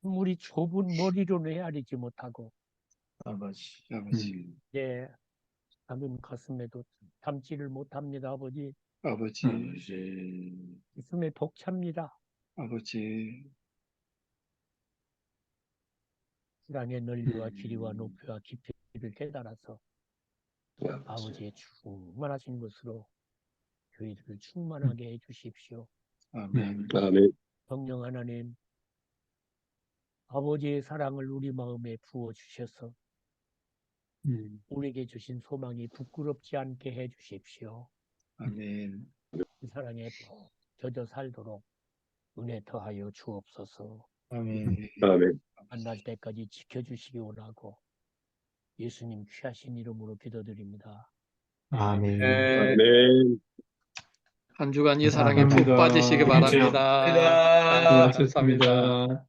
우리 좁은 머리로는 헤아리지 못하고 아버지. 아버지. 이제 담은 가슴에도 담지를 못합니다. 아버지 아버지. 가슴에 벅찹니다. 아버지. 사랑의 넓이와 길이와 높이와 깊이를 깨달아서 아버지의 충만하신 것으로 교회들을 충만하게 해주십시오. 아멘. 아멘. 성령 하나님 아버지의 사랑을 우리 마음에 부어주셔서 우리에게 주신 소망이 부끄럽지 않게 해주십시오. 아멘. 그 사랑에 푹 젖어 살도록 은혜 더하여 주옵소서. 아멘. 아멘. 만날 때까지 지켜주시기 원하고 예수님 귀하신 이름으로 기도드립니다. 아멘. 아멘. 한 주간 이 사랑에 푹 감사합니다. 빠지시기 바랍니다. 감사합니다. 감사합니다.